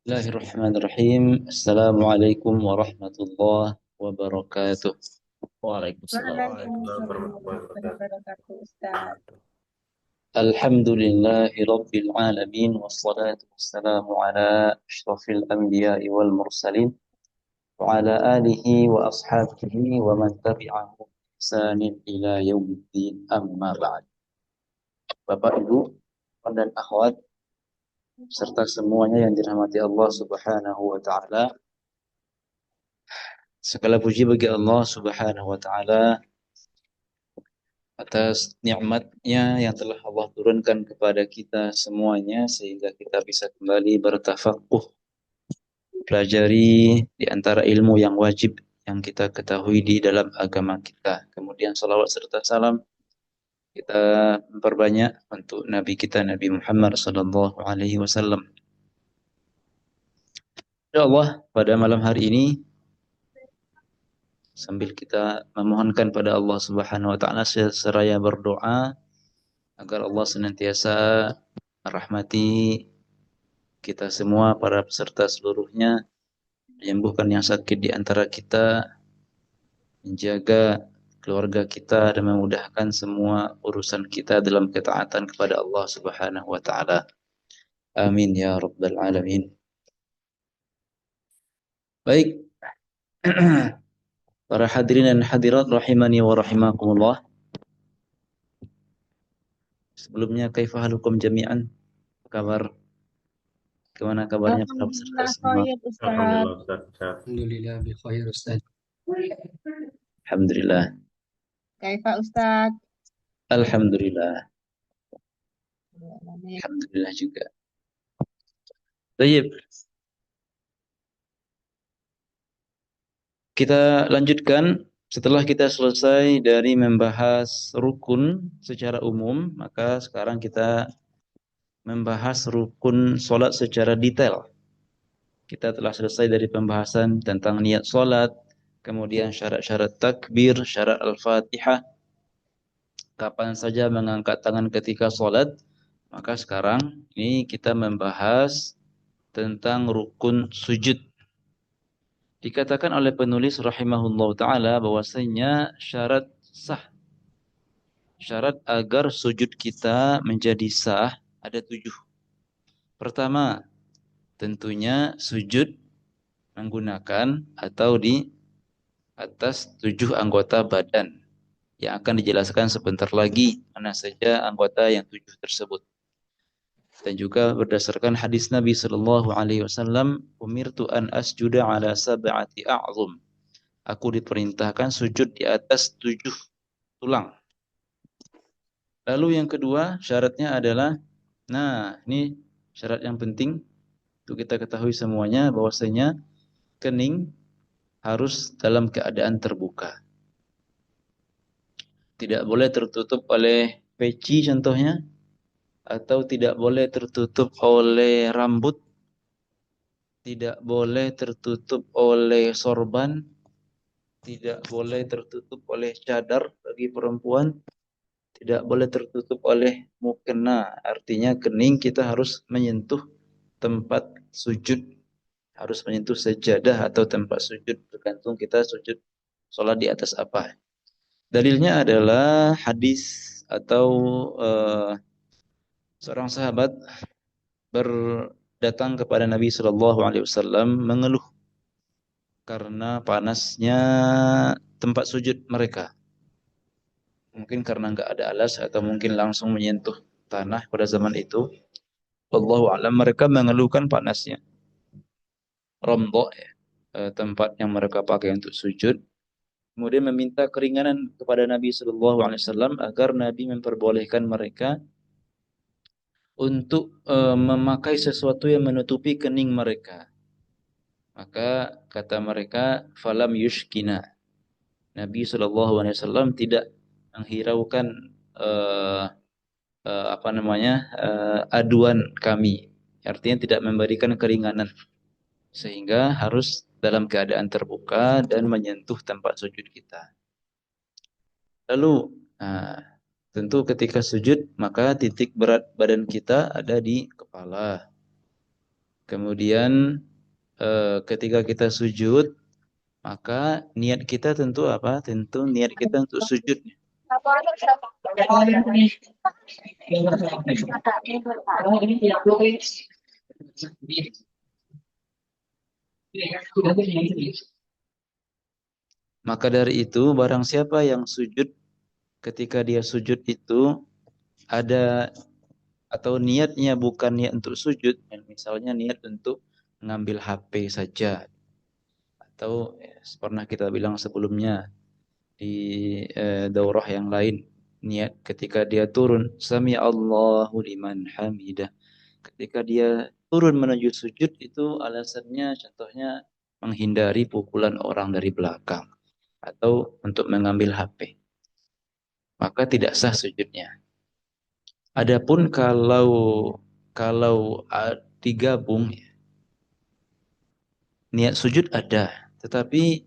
Bismillahirrahmanirrahim. Assalamualaikum warahmatullahi wabarakatuh. Waalaikumsalam. Waalaikumsalam Waalaikumsalam warahmatullahi wabarakatuh, Ustaz. Alhamdulillahi rabbil alamin wassalatu wassalamu ala asyrafil anbiya'i wal mursalin wa ala alihi wa ashabihi wa man tabi'ahu bi ihsanin ila yaumiddin amma ba'd. Bapak Ibu dan akhwat serta semuanya yang dirahmati Allah Subhanahu wa taala. Segala puji bagi Allah Subhanahu wa taala atas nikmatnya yang telah Allah turunkan kepada kita semuanya sehingga kita bisa kembali bertafakuh, pelajari di antara ilmu yang wajib yang kita ketahui di dalam agama kita. Kemudian salawat serta salam kita memperbanyak untuk Nabi kita Nabi Muhammad sallallahu alaihi wasallam. Insyaallah pada malam hari ini sambil kita memohonkan pada Allah Subhanahu wa taala seraya berdoa agar Allah senantiasa merahmati kita semua, para peserta seluruhnya, menyembuhkan yang sakit di antara kita, menjaga keluarga kita dan memudahkan semua urusan kita dalam ketaatan kepada Allah Subhanahu wa taala. Amin ya rabbal alamin. Baik. Para hadirin dan hadirat rahimani wa rahimakumullah. Sebelumnya kaifa halukum jami'an? Kabar? Gimana kabarnya para peserta Alhamdulillah semua? khair, Ustaz. Alhamdulillah Ustaz. Sehat. Alhamdulillah bi khair Ustaz. Alhamdulillah. Kaifa Ustaz? Alhamdulillah. Alhamdulillah juga. Baik. Kita lanjutkan setelah kita selesai dari membahas rukun secara umum, maka sekarang kita membahas rukun solat secara detail. Kita telah selesai dari pembahasan tentang niat solat, kemudian syarat-syarat takbir, syarat al-fatihah, kapan saja mengangkat tangan ketika solat. Maka sekarang ini kita membahas tentang rukun sujud. Dikatakan oleh penulis rahimahullah ta'ala bahwasanya syarat sah, syarat agar sujud kita menjadi sah ada 7. Pertama, tentunya sujud menggunakan atau di atas 7 anggota badan yang akan dijelaskan sebentar lagi mana saja anggota yang 7 tersebut. Dan juga berdasarkan hadis Nabi sallallahu alaihi wasallam, umirtu an asjuda ala sab'ati a'zum. Aku diperintahkan sujud di atas 7 tulang. Lalu yang kedua syaratnya adalah, nah ini syarat yang penting untuk kita ketahui semuanya, bahwasanya kening harus dalam keadaan terbuka. Tidak boleh tertutup oleh peci contohnya, atau tidak boleh tertutup oleh rambut, tidak boleh tertutup oleh sorban, tidak boleh tertutup oleh cadar bagi perempuan, tidak boleh tertutup oleh mukena. Artinya kening kita harus menyentuh tempat sujud, harus menyentuh sajadah atau tempat sujud, tergantung kita sujud sholat di atas apa. Dalilnya adalah hadis atau seorang sahabat berdatang kepada Nabi Shallallahu Alaihi Wasallam mengeluh karena panasnya tempat sujud mereka. Mungkin karena nggak ada alas atau mungkin langsung menyentuh tanah pada zaman itu. Wallahu a'lam, mereka mengeluhkan panasnya. Rombo, ya, tempat yang mereka pakai untuk sujud. Kemudian meminta keringanan kepada Nabi Shallallahu Alaihi Wasallam agar Nabi memperbolehkan mereka untuk memakai sesuatu yang menutupi kening mereka. Maka kata mereka, falam yushkina. Nabi Shallallahu Alaihi Wasallam tidak menghiraukan aduan kami. Artinya tidak memberikan keringanan, sehingga harus dalam keadaan terbuka dan menyentuh tempat sujud kita. Lalu, tentu ketika sujud maka titik berat badan kita ada di kepala. Kemudian ketika kita sujud, maka niat kita tentu apa? Tentu niat kita untuk sujud. Maka dari itu, barang siapa yang sujud, ketika dia sujud itu ada atau niatnya bukan niat untuk sujud, misalnya niat untuk mengambil HP saja, atau pernah kita bilang sebelumnya di daurah yang lain, niat ketika dia turun, sami Allahu liman hamidah. Ketika dia turun menuju sujud itu alasannya contohnya menghindari pukulan orang dari belakang atau untuk mengambil HP. Maka tidak sah sujudnya. Adapun kalau digabung, niat sujud ada, tetapi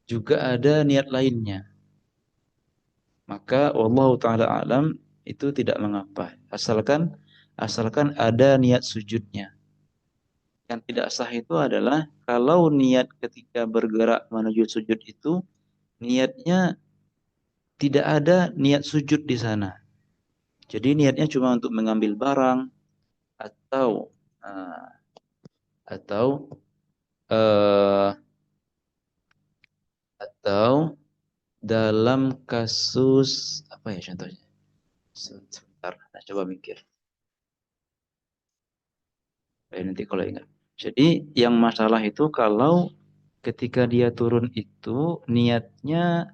juga ada niat lainnya. Maka Allah taala alam itu tidak mengapa, asalkan ada niat sujudnya. Yang tidak sah itu adalah kalau niat ketika bergerak menuju sujud itu niatnya tidak ada niat sujud di sana. Jadi niatnya cuma untuk mengambil barang atau uh, atau uh, atau dalam kasus apa ya contohnya? Sebentar, nah, coba mikir. Nanti kalau ingat. Jadi yang masalah itu kalau ketika dia turun itu niatnya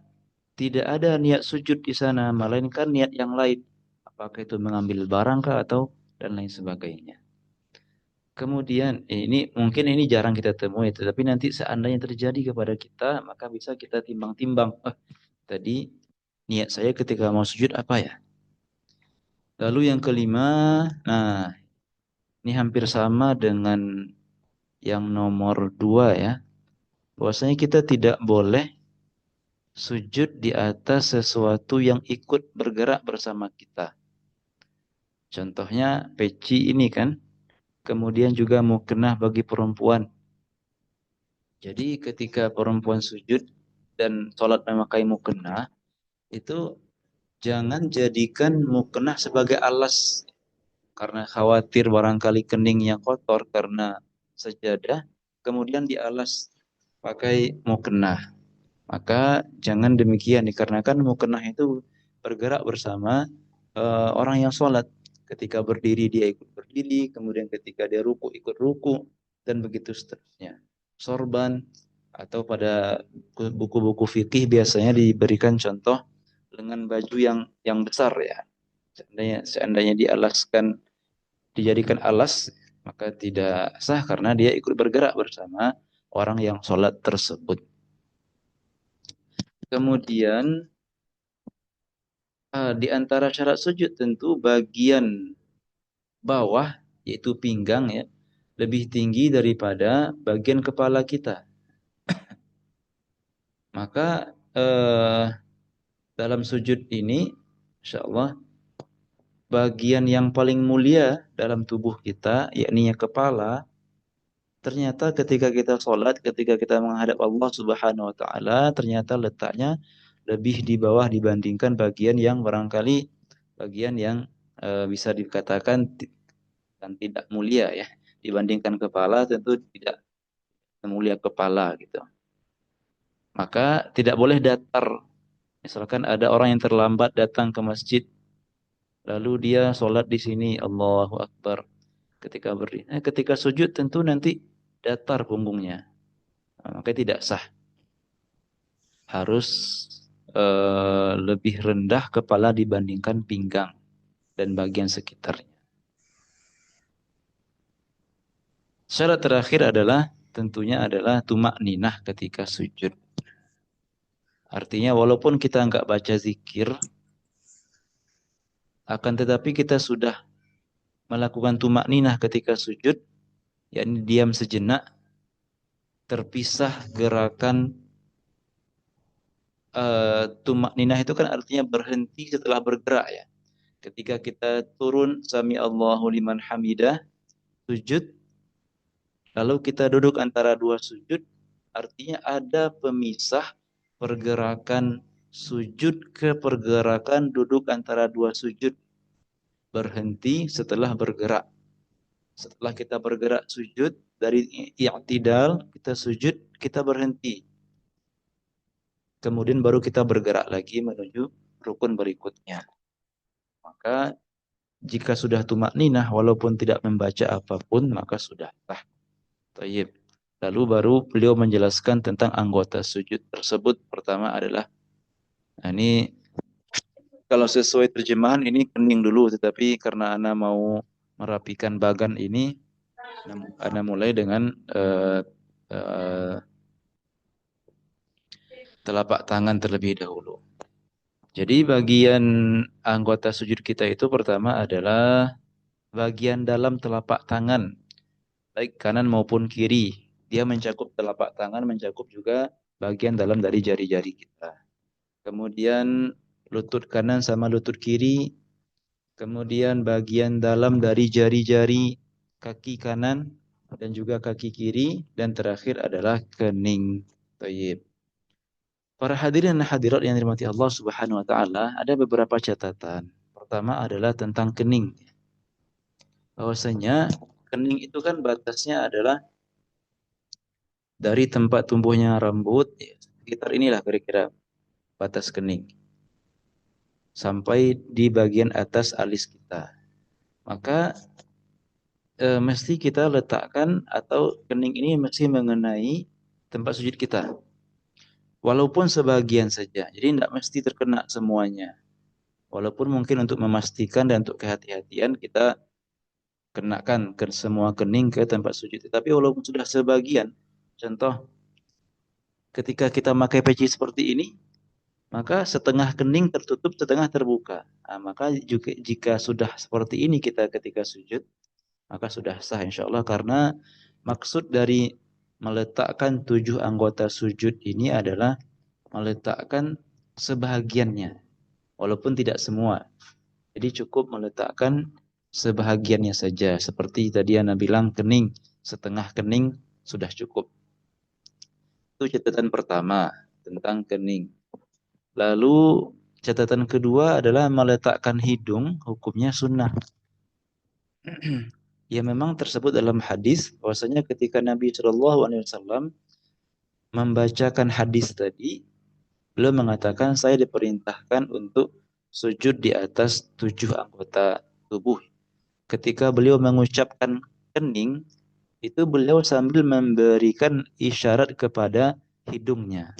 tidak ada niat sujud di sana, melainkan niat yang lain. Apakah itu mengambil barang kah atau dan lain sebagainya. Kemudian ini jarang kita temui, tetapi nanti seandainya terjadi kepada kita, maka bisa kita timbang-timbang. Tadi niat saya ketika mau sujud apa ya? Lalu yang kelima, nah ini hampir sama dengan yang nomor 2 ya. Bahwasanya kita tidak boleh sujud di atas sesuatu yang ikut bergerak bersama kita. Contohnya peci ini kan. Kemudian juga mukena bagi perempuan. Jadi ketika perempuan sujud dan sholat memakai mukena, itu jangan jadikan mukena sebagai alas. Karena khawatir barangkali keningnya kotor karena sejadah, kemudian dialas pakai mukena. Maka jangan demikian, dikarenakan mukena itu bergerak bersama orang yang sholat. Ketika berdiri dia ikut berdiri, kemudian ketika dia ruku ikut ruku, dan begitu seterusnya. Sorban atau pada buku-buku fikih biasanya diberikan contoh dengan baju yang besar ya. Seandainya dialaskan, dijadikan alas, maka tidak sah karena dia ikut bergerak bersama orang yang sholat tersebut. Kemudian di antara syarat sujud tentu bagian bawah yaitu pinggang ya lebih tinggi daripada bagian kepala kita. Maka dalam sujud ini insyaallah bagian yang paling mulia dalam tubuh kita yakni kepala. Ternyata ketika kita sholat, ketika kita menghadap Allah Subhanahu wa taala, ternyata letaknya lebih di bawah dibandingkan bagian yang barangkali bagian yang bisa dikatakan dan tidak mulia ya. Dibandingkan kepala tentu tidak mulia kepala gitu. Maka tidak boleh datar. Misalkan ada orang yang terlambat datang ke masjid, lalu dia sholat di sini, Allahu Akbar. Ketika berdiri, ketika sujud tentu nanti datar punggungnya. Maka tidak sah. Harus lebih rendah kepala dibandingkan pinggang dan bagian sekitarnya. Syarat terakhir adalah tentunya adalah tumak ninah ketika sujud. Artinya walaupun kita enggak baca zikir, akan tetapi kita sudah melakukan tumak ninah ketika sujud, yakni diam sejenak, terpisah gerakan tumak ninah itu kan artinya berhenti setelah bergerak ya. Ketika kita turun sami Allahu liman hamidah, sujud, Lalu kita duduk antara dua sujud, artinya ada pemisah pergerakan sujud ke pergerakan duduk antara dua sujud. Berhenti setelah bergerak. Setelah kita bergerak sujud, dari i'tidal, kita sujud, kita berhenti. Kemudian baru kita bergerak lagi menuju rukun berikutnya. Maka jika sudah tumakninah walaupun tidak membaca apapun, maka sudah sah. Tayyib. Lalu baru beliau menjelaskan tentang anggota sujud tersebut. Pertama adalah, nah ini kalau sesuai terjemahan ini kening dulu, tetapi karena Ana mau merapikan bagan ini, Ana mulai dengan eh, telapak tangan terlebih dahulu. Jadi bagian anggota sujud kita itu pertama adalah bagian dalam telapak tangan, baik kanan maupun kiri. Dia mencakup telapak tangan, mencakup juga bagian dalam dari jari-jari kita. Kemudian lutut kanan sama lutut kiri. Kemudian bagian dalam dari jari-jari kaki kanan dan juga kaki kiri. Dan terakhir adalah kening. Tayyib. Para hadirin dan hadirat yang dirahmati Allah Subhanahu wa taala, ada beberapa catatan. Pertama adalah tentang kening. Bahwasanya kening itu kan batasnya adalah dari tempat tumbuhnya rambut, ya, sekitar inilah kira-kira batas kening, sampai di bagian atas alis kita. Maka mesti kita letakkan, atau kening ini mesti mengenai tempat sujud kita. Walaupun sebagian saja, jadi tidak mesti terkena semuanya. Walaupun mungkin untuk memastikan dan untuk kehati-hatian kita kenakan ke semua kening ke tempat sujud. Tapi walaupun sudah sebagian, contoh ketika kita pakai peci seperti ini, maka setengah kening tertutup, setengah terbuka. Nah, maka juga jika sudah seperti ini kita ketika sujud, maka sudah sah insya Allah, karena maksud dari meletakkan 7 anggota sujud ini adalah meletakkan sebahagiannya, walaupun tidak semua. Jadi cukup meletakkan sebahagiannya saja. Seperti tadi Anda bilang kening, setengah kening sudah cukup. Itu catatan pertama tentang kening. Lalu catatan kedua adalah meletakkan hidung, hukumnya sunnah. Ya memang tersebut dalam hadis bahwasanya ketika Nabi Shallallahu Alaihi Wasallam membacakan hadis tadi, beliau mengatakan saya diperintahkan untuk sujud di atas 7 anggota tubuh. Ketika beliau mengucapkan kening, itu beliau sambil memberikan isyarat kepada hidungnya.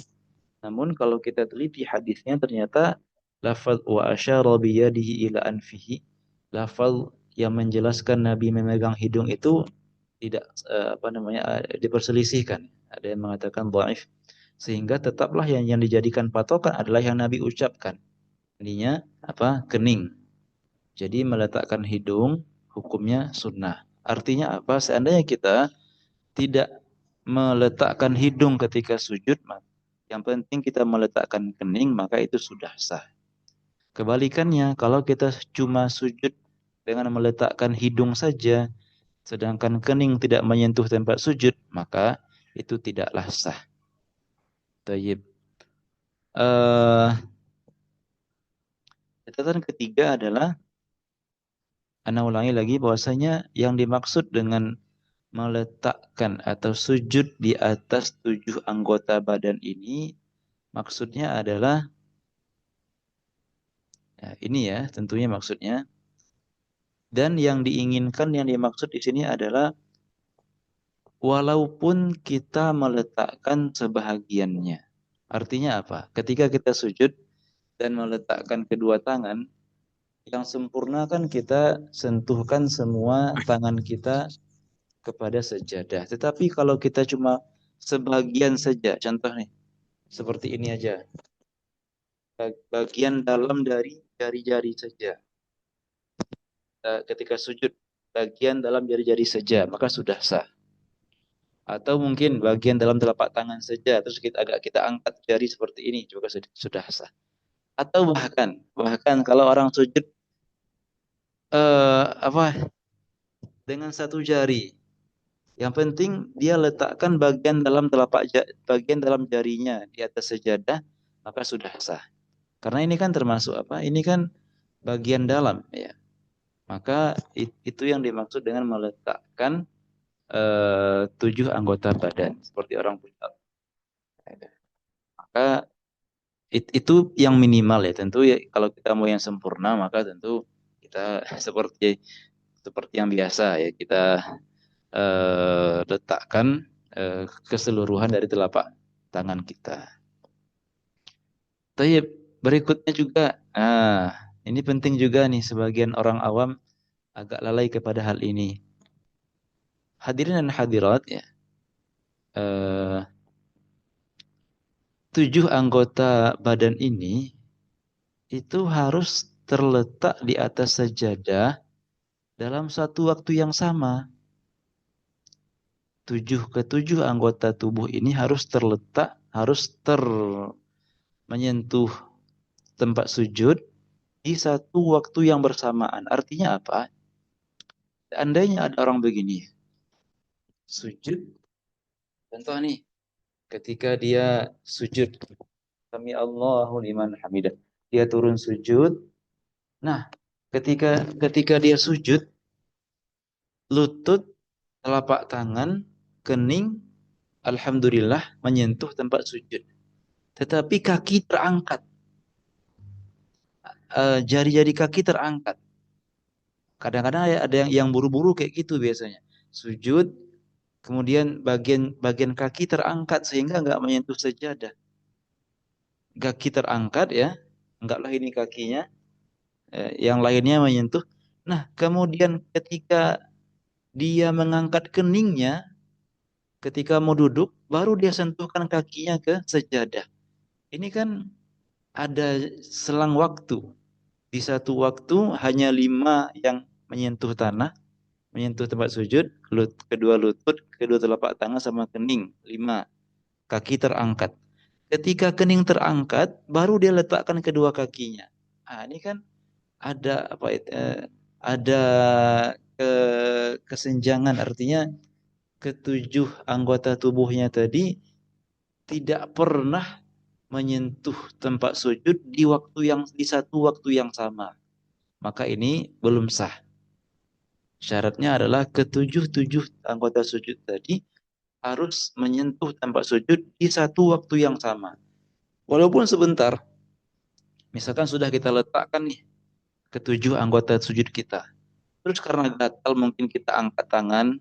Namun kalau kita teliti hadisnya, ternyata lafaz wa asyara biyadihi ila anfihi, lafaz yang menjelaskan Nabi memegang hidung itu tidak diperselisihkan. Ada yang mengatakan dhaif, sehingga tetaplah yang dijadikan patokan adalah yang Nabi ucapkan. Ininya apa? Kening. Jadi meletakkan hidung hukumnya sunnah. Artinya apa? Seandainya kita tidak meletakkan hidung ketika sujud, yang penting kita meletakkan kening, maka itu sudah sah. Kebalikannya, kalau kita cuma sujud dengan meletakkan hidung saja, sedangkan kening tidak menyentuh tempat sujud, maka itu tidaklah sah. Tayyib. Catatan ketiga adalah, Ana ulangi lagi, bahwasanya yang dimaksud dengan meletakkan atau sujud di atas 7 anggota badan ini, maksudnya adalah, ya, ini ya tentunya maksudnya. Dan yang diinginkan, yang dimaksud di sini adalah walaupun kita meletakkan sebahagiannya. Artinya apa? Ketika kita sujud dan meletakkan kedua tangan, yang sempurna kan kita sentuhkan semua tangan kita kepada sejadah. Tetapi kalau kita cuma sebagian saja, contoh nih, seperti ini aja. Bagian dalam dari jari-jari saja. Ketika sujud, bagian dalam jari-jari saja, maka sudah sah. Atau mungkin bagian dalam telapak tangan saja, terus kita angkat jari seperti ini, juga sudah sah. Atau bahkan kalau orang sujud dengan satu jari, Yang penting dia letakkan bagian dalam jarinya di atas sajadah, maka sudah sah. Karena ini kan termasuk apa? Ini kan bagian dalam ya. Maka itu yang dimaksud dengan meletakkan 7 anggota badan seperti orang push up. Maka itu yang minimal ya. Tentu ya kalau kita mau yang sempurna maka tentu kita seperti yang biasa ya kita letakkan keseluruhan dari telapak tangan kita. Tapi berikutnya juga, ini penting juga nih sebagian orang awam agak lalai kepada hal ini. Hadirin dan hadirat ya, 7 anggota badan ini itu harus terletak di atas sajadah dalam satu waktu yang sama. 7 anggota tubuh ini harus terletak, menyentuh tempat sujud di satu waktu yang bersamaan. Artinya apa? Seandainya ada orang begini, sujud, contoh nih, ketika dia sujud, Sami Allahu liman hamidah, dia turun sujud. Nah, ketika dia sujud, lutut, telapak tangan, kening, alhamdulillah menyentuh tempat sujud. Tetapi kaki terangkat, jari-jari kaki terangkat. Kadang-kadang ada yang buru-buru kayak gitu biasanya. Sujud, kemudian bagian kaki terangkat sehingga nggak menyentuh sajadah. Kaki terangkat ya, enggaklah ini kakinya, yang lainnya menyentuh. Nah, kemudian ketika dia mengangkat keningnya, ketika mau duduk, baru dia sentuhkan kakinya ke sajadah. Ini kan ada selang waktu. Di satu waktu hanya 5 yang menyentuh tanah, menyentuh tempat sujud, kedua lutut, kedua telapak tangan sama kening, 5. Kaki terangkat. Ketika kening terangkat, baru dia letakkan kedua kakinya. Ini kan ada apa itu? Ada kesenjangan, artinya ketujuh anggota tubuhnya tadi tidak pernah menyentuh tempat sujud di satu waktu yang sama. Maka ini belum sah. Syaratnya adalah tujuh anggota sujud tadi harus menyentuh tempat sujud di satu waktu yang sama. Walaupun sebentar, misalkan sudah kita letakkan nih ketujuh anggota sujud kita. Terus karena gatal mungkin kita angkat tangan,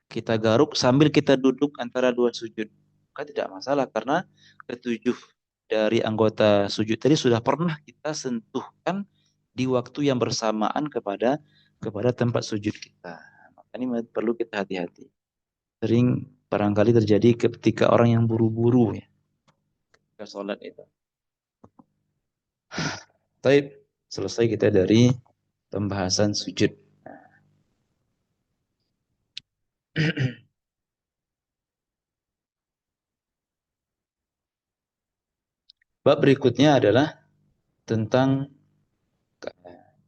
kita garuk sambil kita duduk antara dua sujud. Maka tidak masalah karena ketujuh dari anggota sujud tadi sudah pernah kita sentuhkan di waktu yang bersamaan kepada tempat sujud kita. Maka ini perlu kita hati-hati. Sering barangkali terjadi ketika orang yang buru-buru ya, ketika sholat itu. Baik, selesai kita dari pembahasan sujud. Bab berikutnya adalah tentang,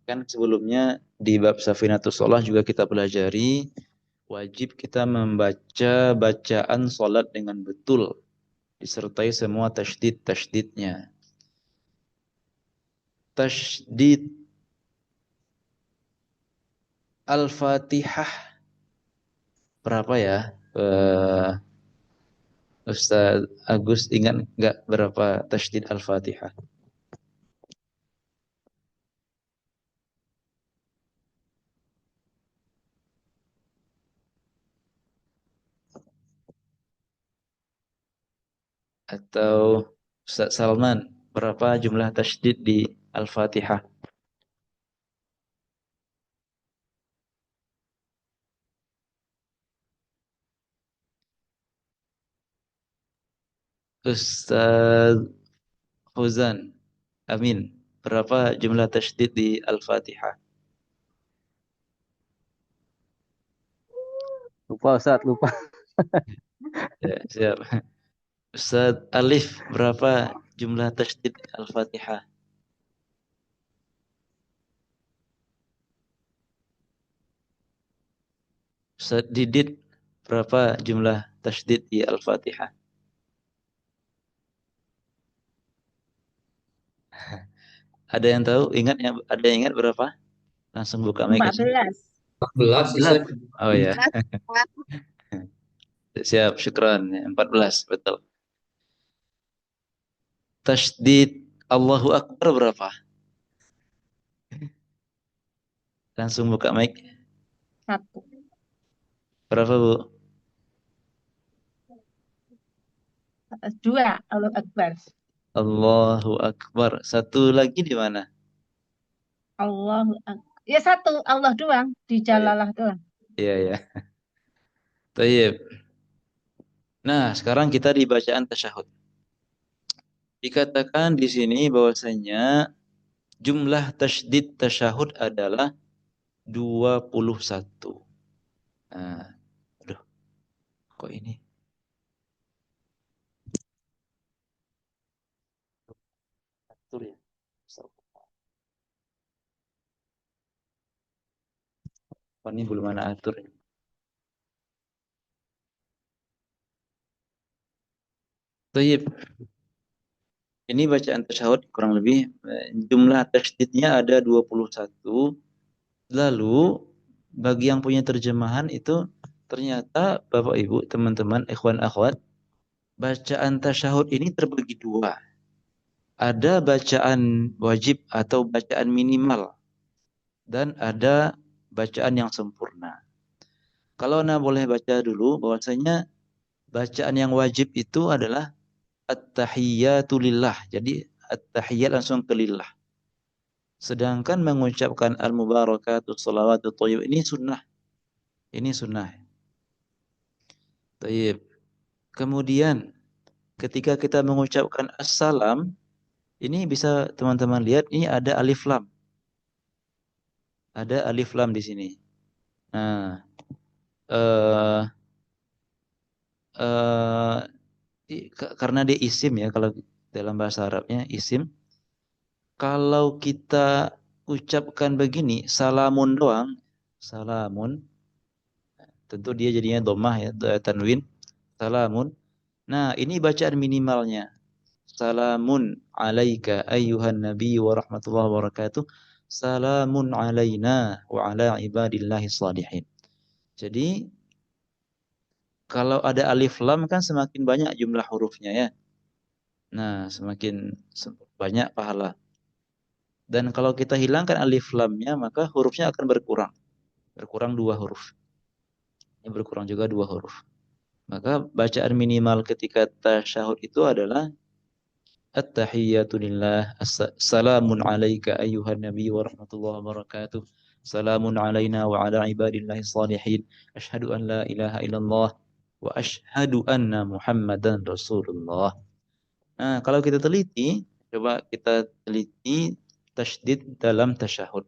kan sebelumnya di bab Safinatus Shalah juga kita pelajari wajib kita membaca bacaan sholat dengan betul disertai semua tasydid-tasydidnya. Tasydid Al-Fatihah berapa ya? Ustaz Agus ingat nggak berapa tasydid Al-Fatihah? Atau Ustaz Salman, berapa jumlah tasydid di Al-Fatihah? Ustaz Fauzan Amin, berapa jumlah tasydid di Al-Fatihah? Lupa Ustaz, lupa. Ya, siap. Ustaz Alif, berapa jumlah tasydid Al-Fatihah? Ustaz Didit, Berapa jumlah tasydid di Al-Fatihah? Ada yang tahu? Ingat ya? Ada yang ingat berapa? Langsung buka mic aja. 14. 14 Ustaz. Oh ya, siap, syukran. 14, betul. Tasydid Allahu Akbar berapa? Langsung buka mic. 1. Berapa, Bu? 2. Allah Akbar. Allahu Akbar. Satu lagi di mana? Allahu Akbar. Ya 1. Allah doang. Di Oh iya, Jalalah doang. iya, iya. Tayyib. Nah, sekarang kita di bacaan tasyahud. Dikatakan di sini bahwasanya jumlah tasydid tasyahud adalah 21. Nah, aduh, kok ini? Atur ya. Oh, ini belum mana atur. Tayyib. Ini bacaan tasyahud kurang lebih jumlah tasydidnya ada 21. Lalu bagi yang punya terjemahan itu ternyata Bapak Ibu, teman-teman, ikhwan akhwat, bacaan tasyahud ini terbagi dua. Ada bacaan wajib atau bacaan minimal dan ada bacaan yang sempurna. Kalau Anda boleh baca dulu bahwasanya bacaan yang wajib itu adalah at-tahiyyatu lillah. Jadi at-tahiyyat langsung ke lillah. Sedangkan mengucapkan al-mubarakatuh salawatu thayyib ini sunnah. Ini sunnah. Tayyib. Kemudian ketika kita mengucapkan assalam, ini bisa teman-teman lihat ini ada alif lam. Ada alif lam di sini. Nah, eh eh karena dia isim ya kalau dalam bahasa Arabnya isim. Kalau kita ucapkan begini, salamun doang, salamun, tentu dia jadinya domah ya, tanwin, salamun. Nah, ini bacaan minimalnya. Salamun alaika ayyuhan nabi wa rahmatullahi wa barakatuh. Salamun alaina wa ala ibadillahi salihin. Jadi, kalau ada alif lam kan semakin banyak jumlah hurufnya ya. Nah, semakin banyak pahala. Dan kalau kita hilangkan alif lamnya, maka hurufnya akan berkurang. Berkurang 2 huruf. Ini berkurang juga 2 huruf. Maka bacaan minimal ketika tasyahud itu adalah at-tahiyyatu lillah. Assalamun alayka ayyuhan nabi wa rahmatullahi wa barakatuh. Salamun alayna wa ala ibadillahi salihin. Ashhadu an la ilaha illallah wa ashhadu anna Muhammadan Rasulullah. Nah, kalau kita teliti, coba kita teliti tasydid dalam tasyahud.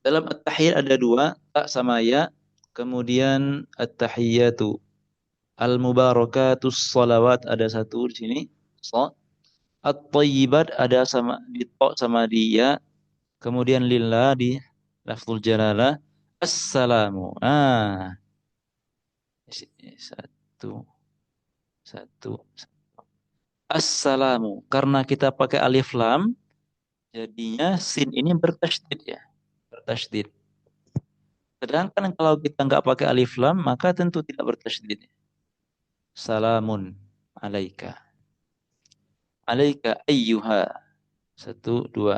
Dalam at-tahiyyat ada 2, ta sama ya. Kemudian at-tahiyyatu al-mubarakatus salawat ada 1 di sini. So. At-thayyibat ada sama di to sama di ya. Kemudian lillah di lafzul jalalah. Assalamu. Satu, satu. Assalamu. Karena kita pakai alif lam, jadinya sin ini bertasydid ya. Bertasydid. Sedangkan kalau kita nggak pakai alif lam, maka tentu tidak bertasydid. Salamun alaika. Alaika ayyuha. 1, 2,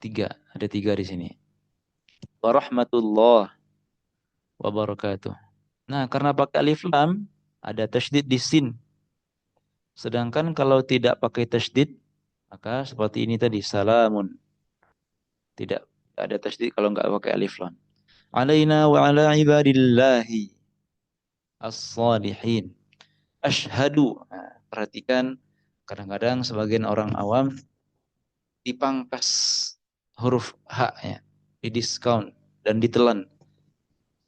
3. Ada 3 di sini. Warahmatullah wabarakatuh. Nah, karena pakai alif lam, ada tasydid di sin. Sedangkan kalau tidak pakai tasydid, maka seperti ini tadi, salamun. Tidak ada tasydid kalau nggak pakai alif lam. Alaina wa ala ibadillahi as-salihin. Ashhadu. Nah, perhatikan, kadang-kadang sebagian orang awam dipangkas huruf H-nya, didiskon dan ditelan.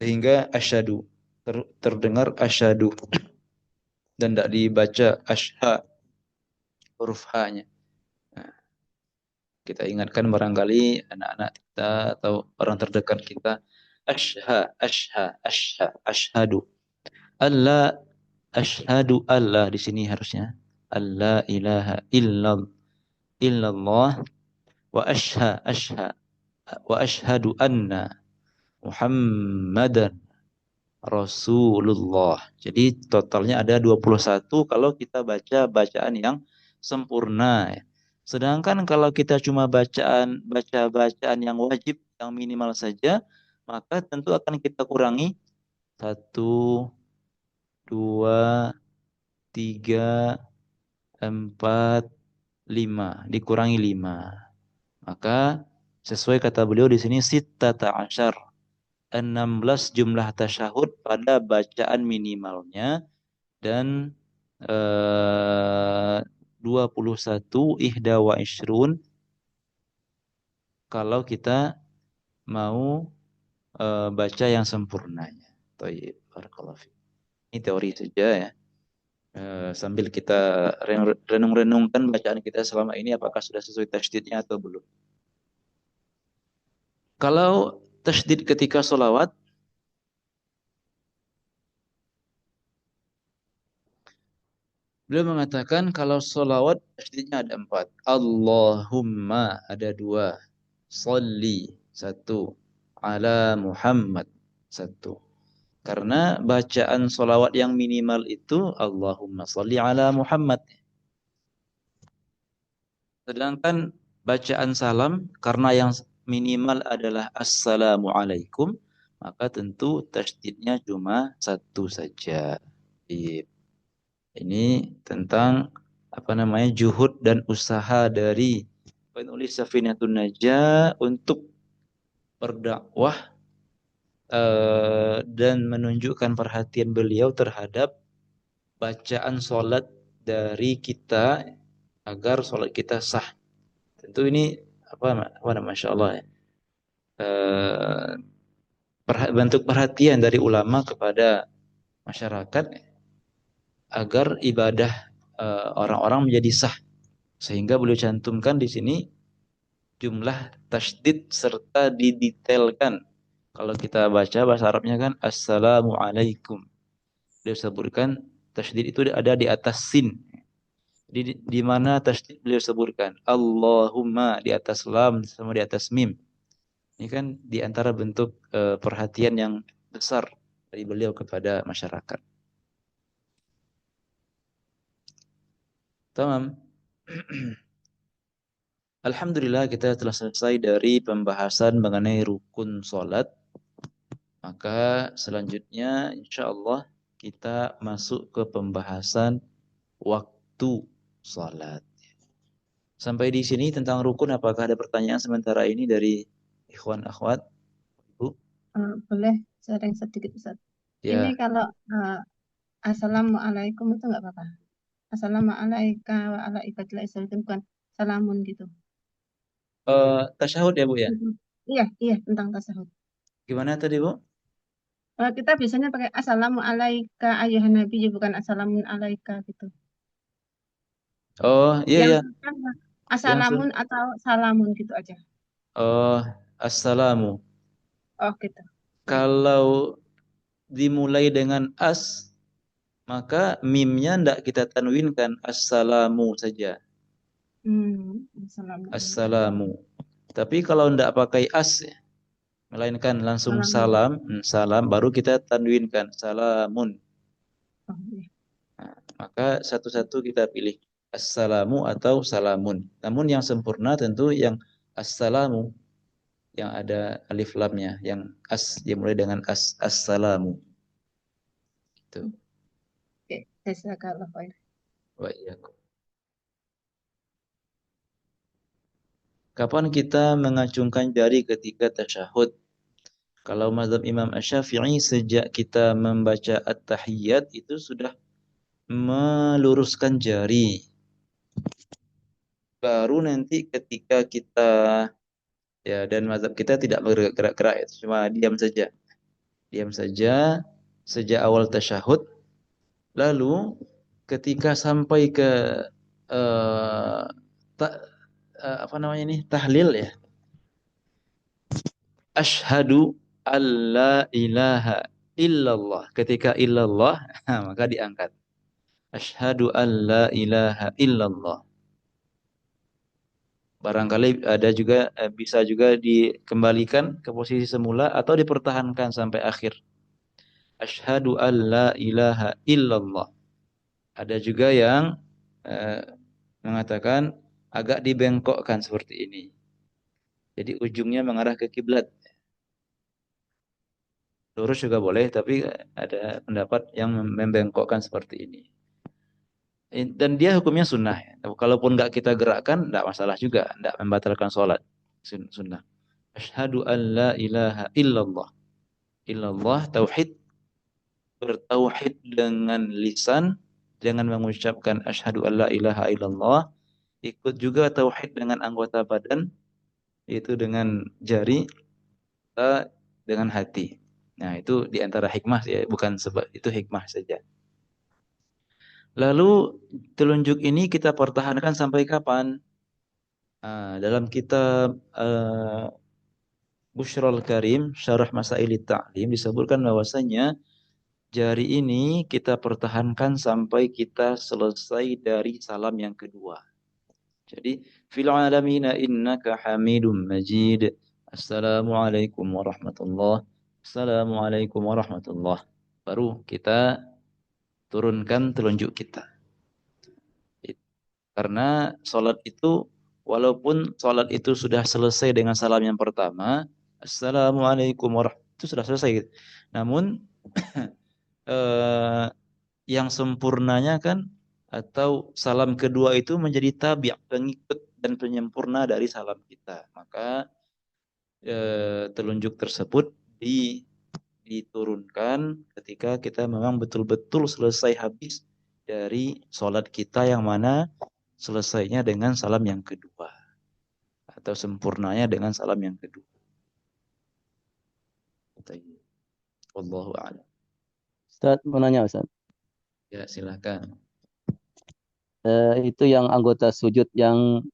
Sehingga asyhadu terdengar asyhadu dan tidak dibaca ashha huruf H-nya. Nah, kita ingatkan barangkali anak-anak kita atau orang terdekat kita, Ashhadu. Alla ashhadu alla di sini harusnya. Alla ilaha illallah wa ashhadu anna Muhammadan Rasulullah. Jadi totalnya ada 21 kalau kita baca bacaan yang sempurna ya. Sedangkan kalau kita cuma baca bacaan yang wajib yang minimal saja, maka tentu akan kita kurangi 1, 2, 3, 4, 5. Dikurangi 5. Maka sesuai kata beliau di sini sittata asyar. 16 jumlah tasyahud pada bacaan minimalnya dan 21 ihda wa ishrun kalau kita mau baca yang sempurnanya. Thayyib, barakallahu fiik. Ini teori saja ya. Sambil kita renung-renungkan bacaan kita selama ini apakah sudah sesuai tasydidnya atau belum. Kalau tasydid ketika sholawat, beliau mengatakan kalau sholawat tasydidnya ada 4. Allahumma ada 2. Sholli 1. Ala Muhammad 1. Karena bacaan sholawat yang minimal itu Allahumma sholli ala Muhammad. Sedangkan bacaan salam karena yang minimal adalah assalamualaikum, maka tentu tasydidnya cuma 1 saja. Ini tentang juhud dan usaha dari penulis Safinatun Najah untuk berdakwah dan menunjukkan perhatian beliau terhadap bacaan sholat dari kita agar sholat kita sah. Tentu ini masya Allah ya. Bentuk perhatian dari ulama kepada masyarakat agar ibadah orang-orang menjadi sah, sehingga beliau cantumkan di sini jumlah tasydid serta didetailkan. Kalau kita baca bahasa Arabnya kan assalamualaikum, beliau sebutkan tasydid itu ada di atas sin. Di mana tasydid beliau sebutkan Allahumma di atas lam sama di atas mim. Ini kan di antara bentuk perhatian yang besar dari beliau kepada masyarakat. Tamam. Alhamdulillah kita telah selesai dari pembahasan mengenai rukun sholat. Maka selanjutnya insya Allah kita masuk ke pembahasan waktu sholat. Sampai di sini tentang rukun, apakah ada pertanyaan sementara ini dari ikhwan akhwat? Bu? Boleh sharing sedikit Ustaz. Ya. Ini kalau assalamualaikum itu nggak apa-apa. Assalamualaikum wa ala ibadillah itu bukan salamun gitu. Tasyahud ya Bu ya? Iya tentang tasawuf. Gimana tadi Bu? Kita biasanya pakai assalamualaikum ayuhan nabi, bukan assalamun alaika gitu. Oh iya. Assalamun atau salamun gitu aja. Oh, assalamu. Oh gitu. Kalau dimulai dengan as, maka mimnya ndak kita tanwinkan, assalamu saja. Assalamu. Tapi kalau ndak pakai as, melainkan langsung salam, baru kita tanwinkan salamun. Nah, maka satu-satu kita pilih assalamu atau salamun. Namun yang sempurna tentu yang assalamu, yang ada alif lamnya, yang dimulai dengan assalamu. Gitu. Oke, jazakallahu khair. Wa iyyakum. Kapan kita mengacungkan jari ketika tasyahud? Kalau mazhab Imam Asy-Syafi'i sejak kita membaca at-tahiyyat itu sudah meluruskan jari. Baru nanti ketika kita dan mazhab kita tidak bergerak-gerak, cuma diam saja. Diam saja sejak awal tasyahud. Lalu ketika sampai ke tahlil ya. Asyhadu alla ilaha illallah. Ketika illallah, maka diangkat. Asyhadu alla ilaha illallah. Barangkali ada juga bisa juga dikembalikan ke posisi semula atau dipertahankan sampai akhir. Asyhadu alla ilaha illallah. Ada juga yang eh, mengatakan agak dibengkokkan seperti ini. Jadi ujungnya mengarah ke kiblat. Lurus juga boleh, tapi ada pendapat yang membengkokkan seperti ini. Dan dia hukumnya sunnah. Kalaupun nggak kita gerakkan, nggak masalah juga, nggak membatalkan sholat. Sunnah. Asyhadu an la ilaha illallah. Illallah tauhid, bertauhid dengan lisan, dengan mengucapkan asyhadu an la ilaha illallah, ikut juga tauhid dengan anggota badan, yaitu dengan jari, dengan hati. Nah, itu di antara hikmah ya, bukan sebab itu hikmah saja. Lalu telunjuk ini kita pertahankan sampai kapan? Dalam kitab Bushrul Karim, Syarah Masailit Ta'lim disebutkan bahwasanya jari ini kita pertahankan sampai kita selesai dari salam yang kedua. Jadi, fil alamina innaka hamidum majid. Assalamualaikum warahmatullahi. Assalamualaikum warahmatullahi. Baru kita turunkan telunjuk kita. Karena sholat itu, walaupun sholat itu sudah selesai dengan salam yang pertama, Assalamualaikum warahmatullahi, itu sudah selesai gitu. Namun, eh, yang sempurnanya kan, atau salam kedua itu menjadi tabi', pengikut dan penyempurna dari salam kita. Maka telunjuk tersebut diturunkan ketika kita memang betul-betul selesai habis dari sholat kita yang mana selesainya dengan salam yang kedua atau sempurnanya dengan salam yang kedua. Wallahu a'lam. Ustaz, mau nanya Ustaz. Ya, silakan. Itu yang anggota sujud yang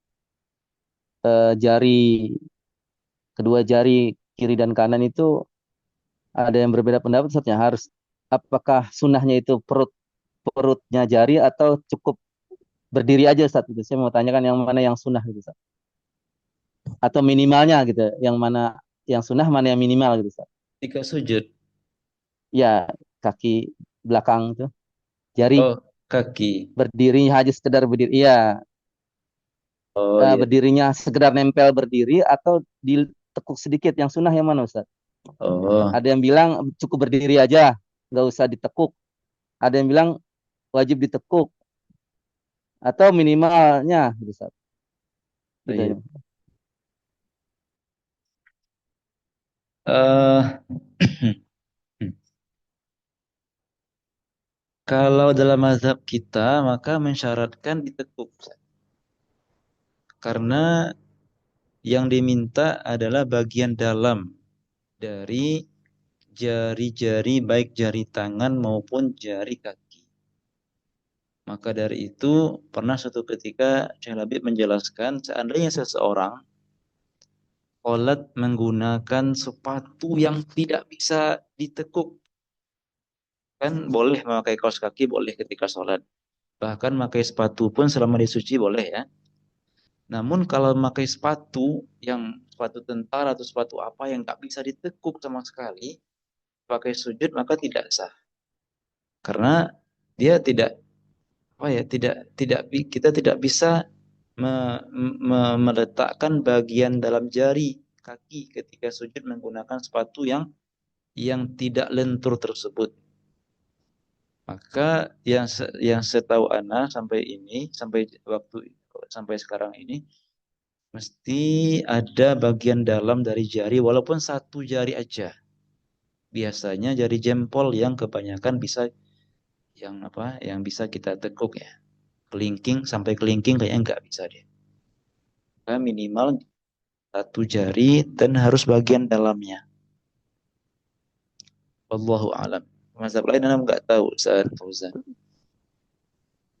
jari, kedua jari kiri dan kanan itu ada yang berbeda pendapat Ustaz, ya. Apakah sunnahnya itu perutnya jari atau cukup berdiri aja Ustaz? Gitu. Saya mau tanyakan yang mana yang sunnah gitu Ustaz. Atau minimalnya gitu, yang mana yang sunnah, mana yang minimal gitu Ustaz. Ketika sujud, Ya, kaki belakang itu, jari oh kaki, berdiri hanya sekedar berdiri. Iya, oh iya, berdirinya sekedar nempel berdiri atau ditekuk sedikit, yang sunnah yang mana Ustaz? oh Ada yang bilang cukup berdiri aja, nggak usah ditekuk. Ada yang bilang wajib ditekuk atau minimalnya gitu Ustaz. Gitu iya. ya. Eh, Kalau dalam mazhab kita maka mensyaratkan ditekuk. Karena yang diminta adalah bagian dalam dari jari-jari, baik jari tangan maupun jari kaki. Maka dari itu pernah suatu ketika Syekh Labib menjelaskan, seandainya seseorang sholat menggunakan sepatu yang tidak bisa ditekuk, kan boleh memakai kaos kaki, boleh ketika sholat. Bahkan memakai sepatu pun selama disuci boleh ya. Namun kalau memakai sepatu yang sepatu tentara atau sepatu apa yang tak bisa ditekuk sama sekali, pakai sujud maka tidak sah. Karena dia tidak apa ya, tidak kita tidak bisa meletakkan bagian dalam jari kaki ketika sujud menggunakan sepatu yang tidak lentur tersebut. Maka yang setahu ana sampai sekarang ini mesti ada bagian dalam dari jari walaupun satu jari aja. Biasanya jari jempol yang kebanyakan bisa yang bisa kita tekuk ya. Kelingking sampai kelingking kayaknya nggak bisa deh. Minimal satu jari dan harus bagian dalamnya. Wallahu a'lam. Mazhab lain anda nggak tahu Ustaz Fauzan.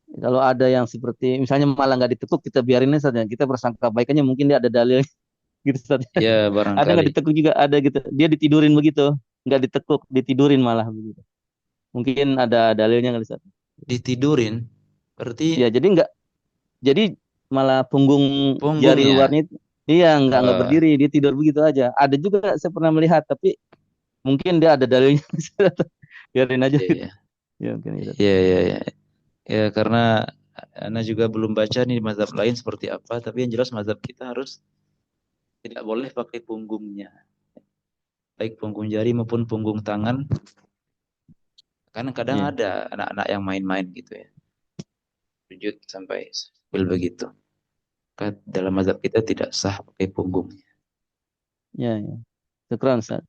Kalau ada yang seperti misalnya malah nggak ditekuk, kita biarin saja. Kita bersangka baikannya mungkin dia ada dalil gitu Ustaz. Ya, Ada nggak barangkali. ditekuk juga ada gitu. Dia ditidurin begitu, nggak ditekuk, ditidurin malah begitu. Mungkin ada dalilnya nggak Ustaz? Ditidurin. Berarti Ya jadi nggak, jadi malah punggung jari punggungnya. luarnya itu, iya nggak Wah, berdiri, dia tidur begitu aja. Ada juga saya pernah melihat, tapi mungkin dia ada dalilnya. Biarin aja iya, gitu. iya. Ya mungkin gitu. Iya, iya, iya. Ya, karena Ana juga belum baca nih mazhab lain seperti apa, tapi yang jelas mazhab kita harus tidak boleh pakai punggungnya. Baik punggung jari maupun punggung tangan. Karena kadang Iya, ada anak-anak yang main-main gitu ya. Sujud sampai sambil begitu. Dalam mazhab kita tidak sah pakai punggungnya. iya, iya. Syukran Ustaz.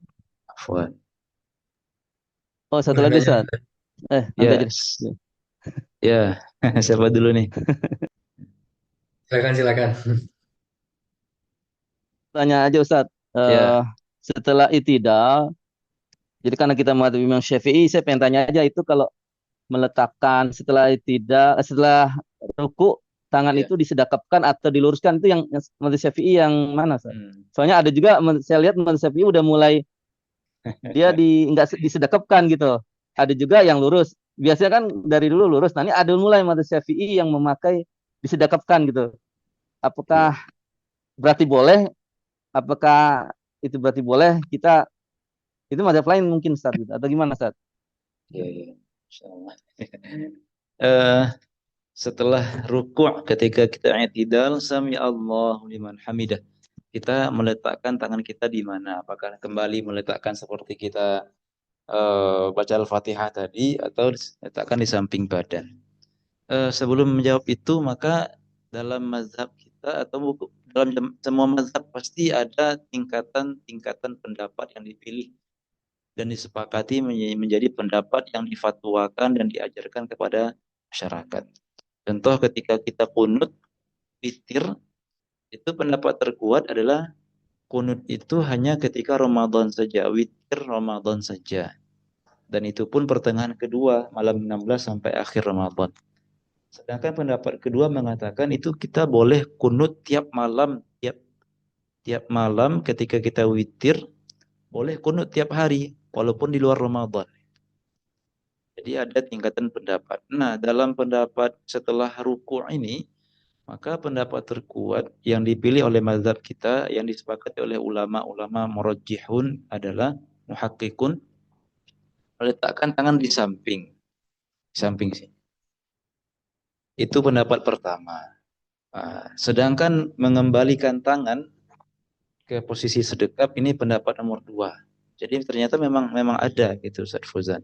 Afwan. Oh, satu Boleh lagi nanya? Ustaz. Nanti aja Ya, deh. Ya. ya. Siapa dulu nih? Silakan, silakan. Tanya aja Ustaz. Ya, Setelah itidal, jadi karena kita menghadapi Imam Syafi'i, saya pengen tanya aja itu kalau meletakkan setelah itidal, setelah ruku, tangan ya. itu disedekapkan atau diluruskan itu yang mazhab Syafi'i yang mana Ustaz? Hmm. Soalnya ada juga saya lihat mazhab Syafi'i udah mulai dia nggak disedekapkan gitu. Ada juga yang lurus. Biasanya kan dari dulu lurus. Nah ini ada mulai mazhab Syafi'i yang memakai disedekapkan gitu. Apakah Ya, berarti boleh? Apakah itu berarti boleh kita itu mazhab lain mungkin Ustaz gitu atau gimana Ustaz? ya, ya. Insyaallah. Eh, setelah rukuk ketika kita i'tidal sami Allahu liman hamidah. Kita meletakkan tangan kita di mana? Apakah kembali meletakkan seperti kita baca Al-Fatihah tadi atau letakkan di samping badan? Sebelum menjawab itu maka dalam mazhab kita atau dalam semua mazhab pasti ada tingkatan-tingkatan pendapat yang dipilih dan disepakati menjadi pendapat yang difatwakan dan diajarkan kepada masyarakat. Contoh ketika kita kunut witir, itu pendapat terkuat adalah kunut itu hanya ketika Ramadan saja, witir Ramadan saja. Dan itu pun pertengahan kedua, malam 16 sampai akhir Ramadan. Sedangkan pendapat kedua mengatakan itu kita boleh kunut tiap malam, tiap malam ketika kita witir, boleh kunut tiap hari, walaupun di luar Ramadan. Jadi ada tingkatan pendapat. Nah, dalam pendapat setelah ruku' ini, maka pendapat terkuat yang dipilih oleh mazhab kita, yang disepakati oleh ulama-ulama murajjihun adalah muhakkikun, meletakkan tangan di samping sih. Itu pendapat pertama. Sedangkan mengembalikan tangan ke posisi sedekap ini pendapat nomor dua. Jadi ternyata memang ada gitu Ustaz Fuzan.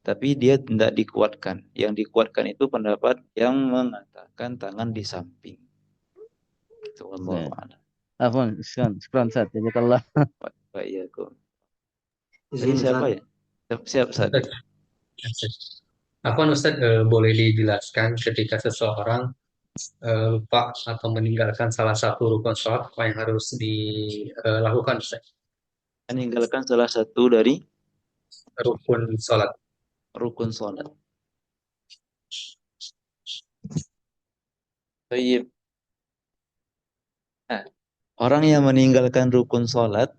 Tapi dia tidak dikuatkan. Yang dikuatkan itu pendapat yang mengatakan tangan di samping. Itu Allah Ya. a'lam. Afwan, syukran Ustaz. Jazakallah. Pak Iyaku. Tadi Izin siapa Ustaz. ya? Siap Ustaz. Afwan Ustaz, boleh dijelaskan ketika seseorang lupa atau meninggalkan salah satu rukun sholat, apa yang harus dilakukan Ustaz? Meninggalkan salah satu dari Rukun sholat. rukun sholat. Baik. Nah, orang yang meninggalkan rukun sholat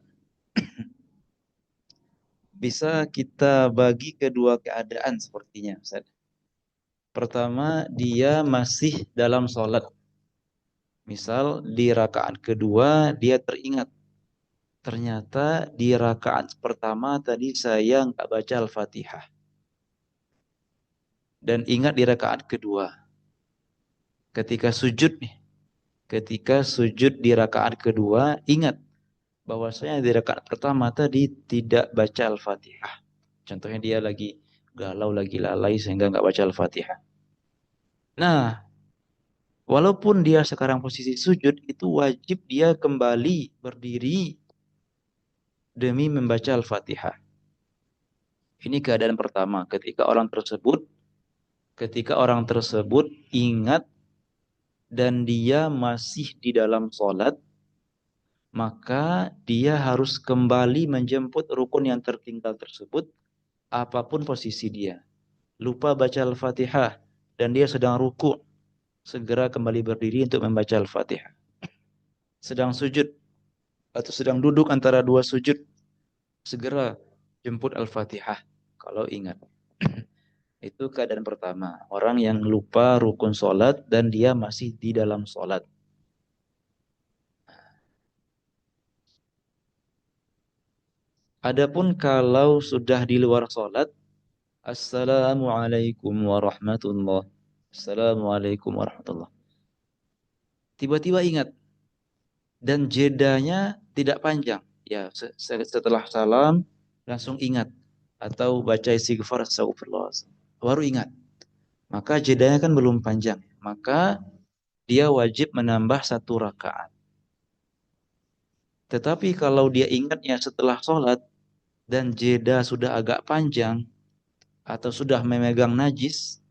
bisa kita bagi kedua keadaan sepertinya, Ustaz. Pertama, dia masih dalam sholat. Misal di rakaat kedua dia teringat, ternyata di rakaat pertama tadi saya nggak baca Al-Fatihah. Dan ingat di rakaat kedua, ketika sujud nih, ketika sujud di rakaat kedua, ingat bahwasanya di rakaat pertama tadi tidak baca Al-Fatihah. Contohnya dia lagi galau, lagi lalai sehingga nggak baca Al-Fatihah. Nah, walaupun dia sekarang posisi sujud, itu wajib dia kembali berdiri demi membaca Al-Fatihah. Ini keadaan pertama ketika orang tersebut ingat dan dia masih di dalam sholat, maka dia harus kembali menjemput rukun yang tertinggal tersebut, apapun posisi dia. Lupa baca Al-Fatihah dan dia sedang ruku, segera kembali berdiri untuk membaca Al-Fatihah. Sedang sujud, atau sedang duduk antara dua sujud, segera jemput Al-Fatihah kalau ingat. Itu keadaan pertama, orang yang lupa rukun sholat dan dia masih di dalam sholat. Adapun kalau sudah di luar sholat, Assalamualaikum warahmatullah. Assalamualaikum warahmatullah. Tiba-tiba ingat dan jedanya tidak panjang. Ya, setelah salam langsung ingat atau baca istighfar astagfirullah. Baru ingat. Maka jedanya kan belum panjang. Maka dia wajib menambah 1 rakaat. Tetapi kalau dia ingatnya setelah sholat dan jeda sudah agak panjang atau sudah memegang najis,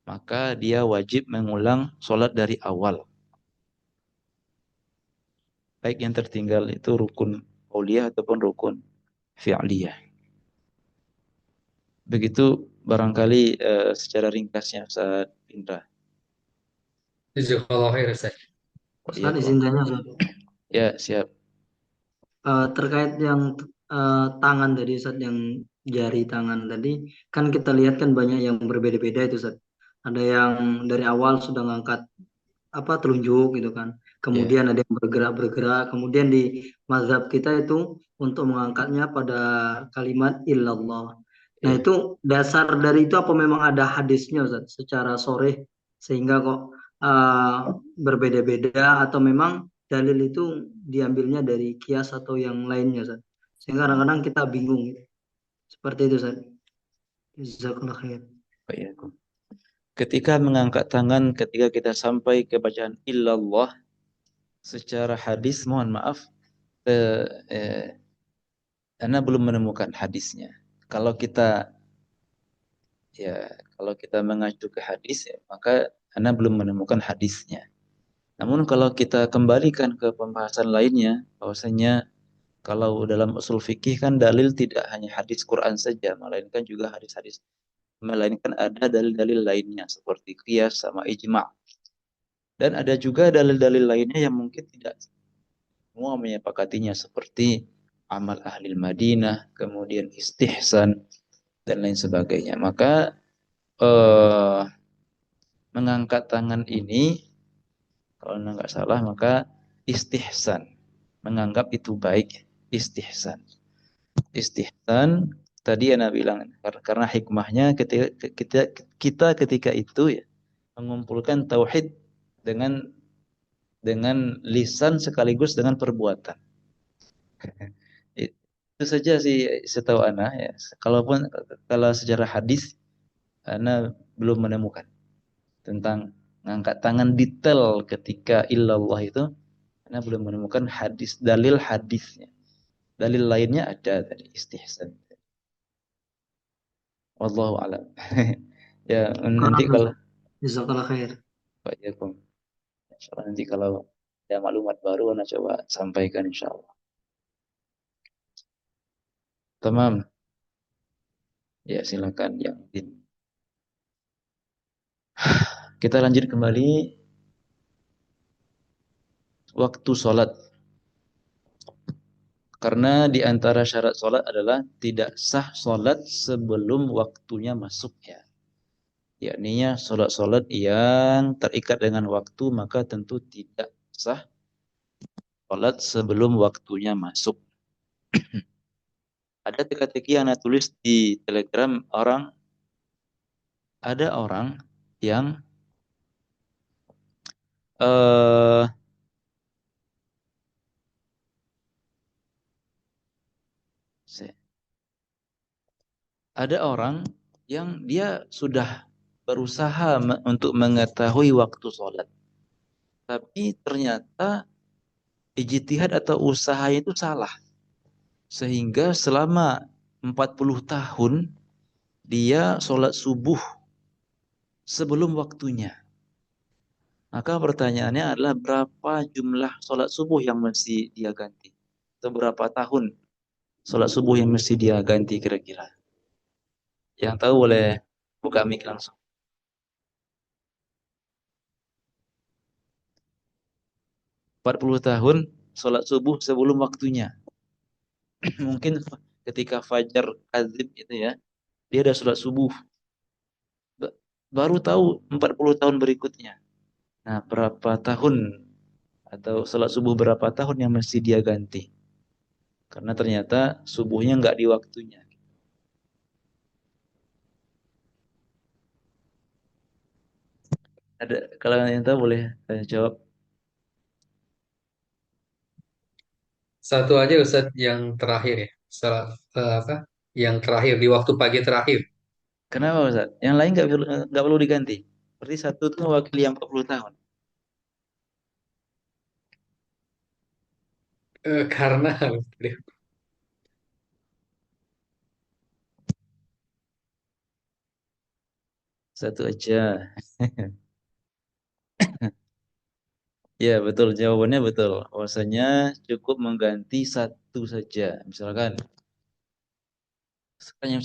maka dia wajib mengulang sholat dari awal. Baik yang tertinggal itu rukun qauliyah ataupun rukun fi'liyah. Begitu barangkali secara ringkasnya Ustaz Indra. Jazakallah khair, Ustaz. Ustaz izin tanya, Ustaz. Ya, siap. Terkait yang tangan tadi, Ustaz, yang jari tangan tadi, kan kita lihat kan banyak yang berbeda-beda itu, Ustaz. Ada yang dari awal sudah ngangkat telunjuk gitu kan. Ya, Kemudian ada yang bergerak-bergerak. Kemudian di mazhab kita itu untuk mengangkatnya pada kalimat illallah. Nah, ya. itu dasar dari itu apa memang ada hadisnya, Ustaz, secara sharih sehingga kok berbeda-beda, atau memang dalil itu diambilnya dari kias atau yang lainnya, Ustaz? Sehingga kadang-kadang kita bingung gitu. Seperti itu, Ustaz. Jazakallah khair. Baik. Ketika mengangkat tangan ketika kita sampai ke bacaan illallah secara hadis, mohon maaf, Anda belum menemukan hadisnya. Kalau kita kalau kita mengacu ke hadis, ya, maka Anda belum menemukan hadisnya. Namun kalau kita kembalikan ke pembahasan lainnya, bahwasanya kalau dalam usul fikih kan dalil tidak hanya hadis Quran saja, melainkan juga hadis-hadis, melainkan ada dalil-dalil lainnya seperti qiyas sama ijma'. Dan ada juga dalil-dalil lainnya yang mungkin tidak semua menyepakatinya seperti amal ahli Madinah, kemudian istihsan dan lain sebagainya. Maka mengangkat tangan ini kalau nggak salah maka istihsan, menganggap itu baik, istihsan. Istihsan tadi Ana bilang karena hikmahnya kita ketika itu ya mengumpulkan tauhid dengan lisan sekaligus dengan perbuatan. Itu saja sih setahu Ana ya. Kalau secara hadis Ana belum menemukan tentang ngangkat tangan detail ketika illallah itu, Ana belum menemukan dalil hadisnya. Dalil lainnya ada tadi istihsan. Wallahu a'lam. Ya, nanti kalau Jazakallah khair. Pak Jakom, insyaallah nanti kalau ada maklumat baru Ana coba sampaikan insyaallah. Tamam. Ya, silakan yang lain. Kita lanjut kembali waktu sholat. Karena di antara syarat sholat adalah tidak sah sholat sebelum waktunya masuk ya. Yakninya sholat-sholat yang terikat dengan waktu maka tentu tidak sah sholat sebelum waktunya masuk. Ada teka-teki yang saya tulis di Telegram ada orang yang eh, ada orang yang dia sudah berusaha untuk mengetahui waktu sholat. Tapi ternyata ijtihad atau usahanya itu salah. Sehingga selama 40 tahun dia sholat subuh sebelum waktunya. Maka pertanyaannya adalah berapa jumlah sholat subuh yang mesti dia ganti? Atau berapa tahun sholat subuh yang mesti dia ganti kira-kira? Yang tahu boleh buka mic langsung. 40 tahun sholat subuh sebelum waktunya. Mungkin ketika fajar azib itu ya, dia ada sholat subuh. Baru tahu 40 tahun berikutnya. Nah, berapa tahun atau sholat subuh berapa tahun yang mesti dia ganti? Karena ternyata subuhnya nggak di waktunya. Ada, kalau yang tahu boleh jawab. Satu aja Ustaz yang terakhir ya. Apa? Yang terakhir di waktu pagi terakhir. Kenapa Ustaz? Yang lain nggak perlu diganti. Berarti satu itu mewakili yang 40 tahun. Karena Satu aja. Ya, betul. Jawabannya betul. Bahwasanya cukup mengganti satu saja. Misalkan sekarang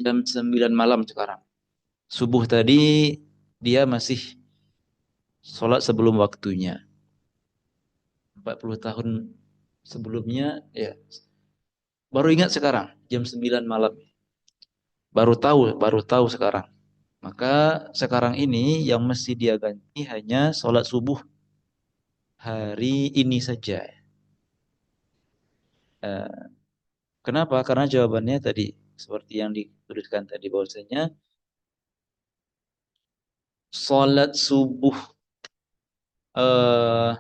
jam 9 malam sekarang. Subuh tadi dia masih sholat sebelum waktunya. 40 tahun sebelumnya ya baru ingat sekarang jam 9 malam. Baru tahu sekarang. Maka sekarang ini yang mesti dia ganti hanya sholat subuh hari ini saja. Eh, Kenapa? Karena jawabannya tadi seperti yang dituliskan tadi bahwasanya sholat subuh eh,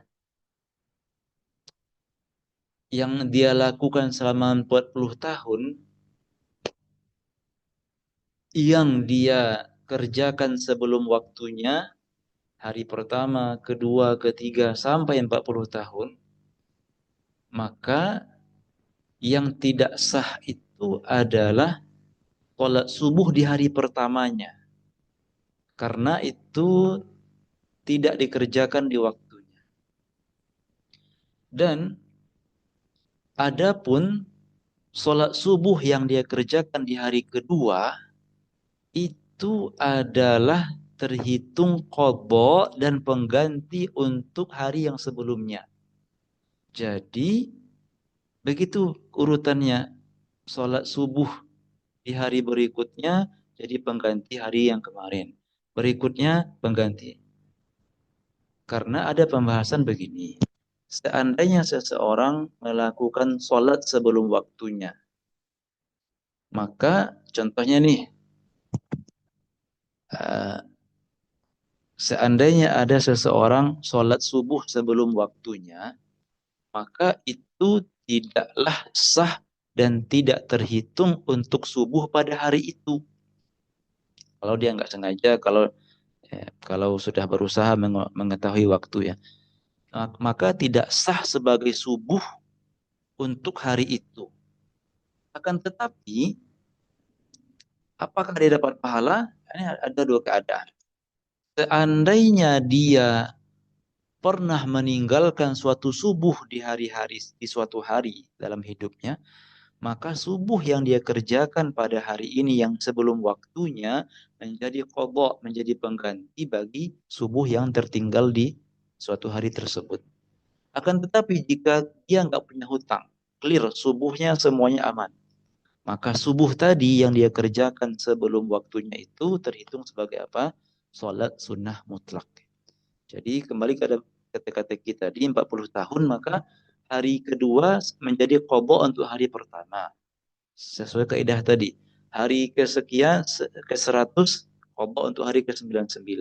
yang dia lakukan selama 40 tahun yang dia kerjakan sebelum waktunya hari pertama, kedua, ketiga sampai 40 tahun, maka yang tidak sah itu adalah sholat subuh di hari pertamanya. Karena itu tidak dikerjakan di waktunya. Dan adapun sholat subuh yang dia kerjakan di hari kedua itu adalah terhitung qadha dan pengganti untuk hari yang sebelumnya. Jadi begitu urutannya, sholat subuh di hari berikutnya jadi pengganti hari yang kemarin. Berikutnya pengganti. Karena ada pembahasan begini. Seandainya seseorang melakukan sholat sebelum waktunya, maka contohnya nih, eh, seandainya ada seseorang sholat subuh sebelum waktunya, maka itu tidaklah sah dan tidak terhitung untuk subuh pada hari itu. Kalau dia nggak sengaja, kalau sudah berusaha mengetahui waktu ya, maka tidak sah sebagai subuh untuk hari itu. Akan tetapi, apakah dia dapat pahala? Ini ada dua keadaan. Seandainya dia pernah meninggalkan suatu subuh di suatu hari dalam hidupnya, maka subuh yang dia kerjakan pada hari ini yang sebelum waktunya menjadi qadha, menjadi pengganti bagi subuh yang tertinggal di suatu hari tersebut. Akan tetapi jika dia nggak punya hutang, clear, subuhnya semuanya aman, maka subuh tadi yang dia kerjakan sebelum waktunya itu terhitung sebagai apa? Sholat sunnah mutlak. Jadi kembali ke kata-kata kita di 40 tahun, maka hari kedua menjadi qadha untuk hari pertama. Sesuai kaidah tadi. Hari kesekian, ke-100 qadha untuk hari ke-99.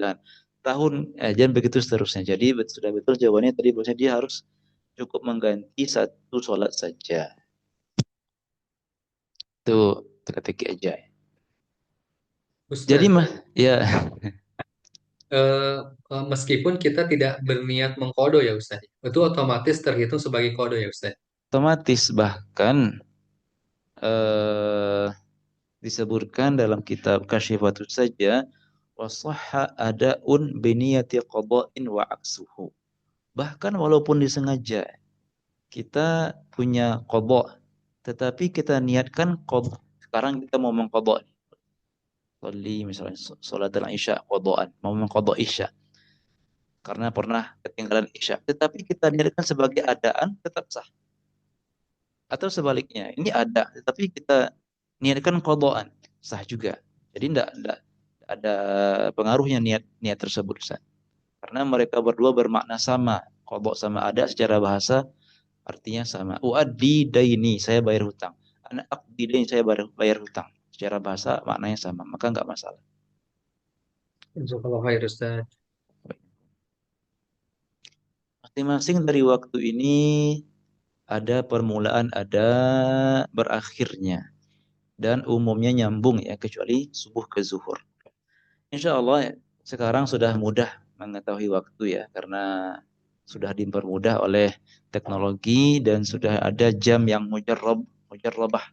Tahun, dan begitu seterusnya. Jadi sudah betul jawabannya tadi, bahwasanya dia harus cukup mengganti satu sholat saja. Itu teka-teki aja. Jadi Ustaz, ya meskipun kita tidak berniat mengkodo ya Ustaz, itu otomatis terhitung sebagai kodo ya Ustaz. otomatis bahkan eh, disebutkan dalam kitab Kasyifatus saja wasahha adaun biniyati qada'in wa aksuhu. Bahkan walaupun disengaja kita punya qada, tetapi kita niatkan qada. Sekarang kita mau mengqada nih. Sholi misalnya salat al-isya qadaan, mau mengqada isya. karena pernah ketinggalan isya. Tetapi kita niatkan sebagai adaan tetap sah. Atau sebaliknya, ini ada, tetapi kita niatkan qadaan, sah juga. Jadi enggak ada pengaruhnya niat tersebut, Ustaz. Karena mereka berdua bermakna sama. Qadha sama ada secara bahasa artinya sama. Uaddi daini, saya bayar hutang. Ana aqdi daini, saya bayar hutang. Secara bahasa maknanya sama, maka enggak masalah. Jazakallahu khair Ustaz. Masing-masing dari waktu ini ada permulaan, ada berakhirnya. Dan umumnya nyambung ya, kecuali subuh ke zuhur. Insya Allah sekarang sudah mudah mengetahui waktu ya, karena sudah dipermudah oleh teknologi dan sudah ada jam yang mujarrabah,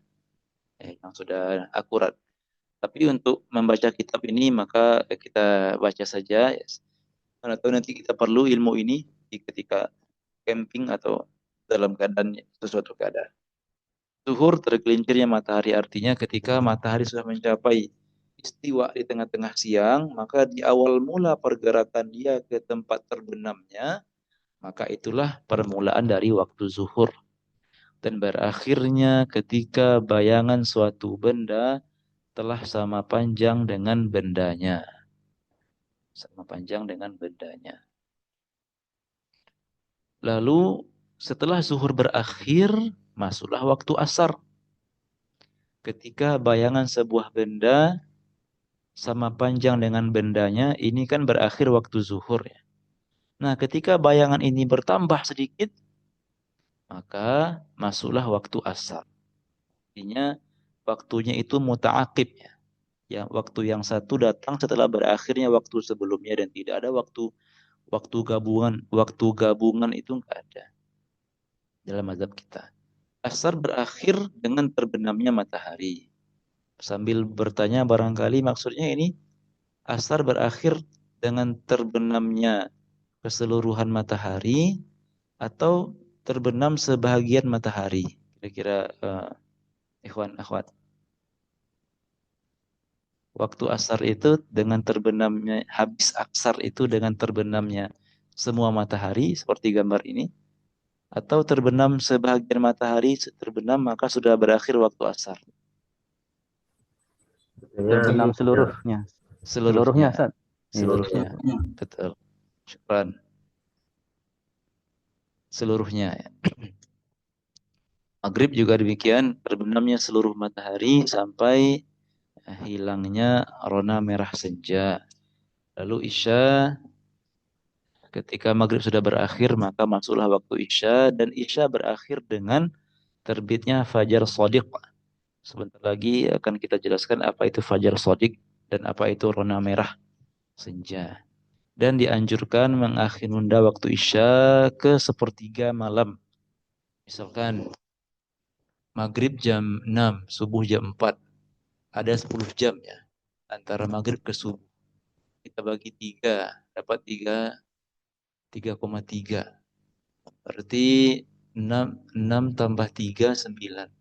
yang sudah akurat. Tapi untuk membaca kitab ini maka kita baca saja. Ya. Mana tahu nanti kita perlu ilmu ini ketika camping atau dalam keadaan sesuatu keadaan. Zuhur tergelincirnya matahari artinya ketika matahari sudah mencapai istiwa di tengah-tengah siang, maka di awal mula pergerakan dia ke tempat terbenamnya, maka itulah permulaan dari waktu zuhur. Dan berakhirnya ketika bayangan suatu benda telah sama panjang dengan bendanya. Sama panjang dengan bendanya. Lalu setelah zuhur berakhir, masuklah waktu asar. Ketika bayangan sebuah benda sama panjang dengan bendanya, ini kan berakhir waktu zuhur ya. Nah, ketika bayangan ini bertambah sedikit, maka masuklah waktu asar. Artinya waktunya itu muta'aqib ya. Ya, waktu yang satu datang setelah berakhirnya waktu sebelumnya dan tidak ada waktu gabungan. Waktu gabungan itu enggak ada dalam mazhab kita. Asar berakhir dengan terbenamnya matahari. Sambil bertanya barangkali maksudnya ini asar berakhir dengan terbenamnya keseluruhan matahari atau terbenam sebahagian matahari. Kira-kira ikhwan akhwat. Waktu asar itu dengan terbenamnya, habis asar itu dengan terbenamnya semua matahari seperti gambar ini, atau terbenam sebahagian matahari terbenam maka sudah berakhir waktu asar. Terbenam seluruhnya. Seluruhnya, Ustaz. Seluruhnya. Betul. Syukran. Seluruhnya ya. Maghrib juga demikian, terbenamnya seluruh matahari sampai hilangnya rona merah senja. Lalu Isya, ketika maghrib sudah berakhir, maka masuklah waktu Isya, dan Isya berakhir dengan terbitnya Fajar Shadiq. Sebentar lagi akan kita jelaskan apa itu Fajar Shadiq dan apa itu rona merah senja. Dan dianjurkan menunda waktu Isya ke sepertiga malam. Misalkan maghrib jam 6, subuh jam 4. Ada 10 jam ya. Antara maghrib ke subuh. Kita bagi 3, dapat 3,3. Berarti 6 tambah 3, 9.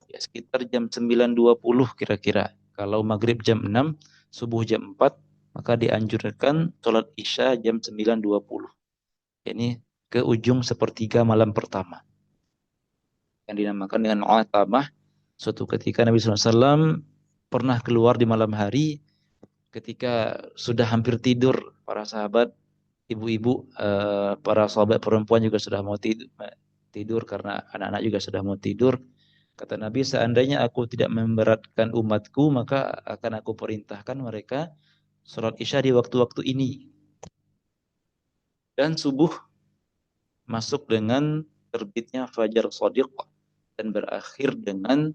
Ya, sekitar jam 9.20 kira-kira. Kalau maghrib jam 6, subuh jam 4, maka dianjurkan sholat Isya jam 9.20. Ini ke ujung sepertiga malam pertama. Yang dinamakan dengan atamah. Suatu ketika Nabi SAW pernah keluar di malam hari ketika sudah hampir tidur para sahabat, ibu-ibu, para sahabat perempuan juga sudah mau tidur karena anak-anak juga sudah mau tidur. Kata Nabi, seandainya aku tidak memberatkan umatku, maka akan aku perintahkan mereka sholat Isya di waktu-waktu ini. Dan subuh masuk dengan terbitnya Fajar Shadiq dan berakhir dengan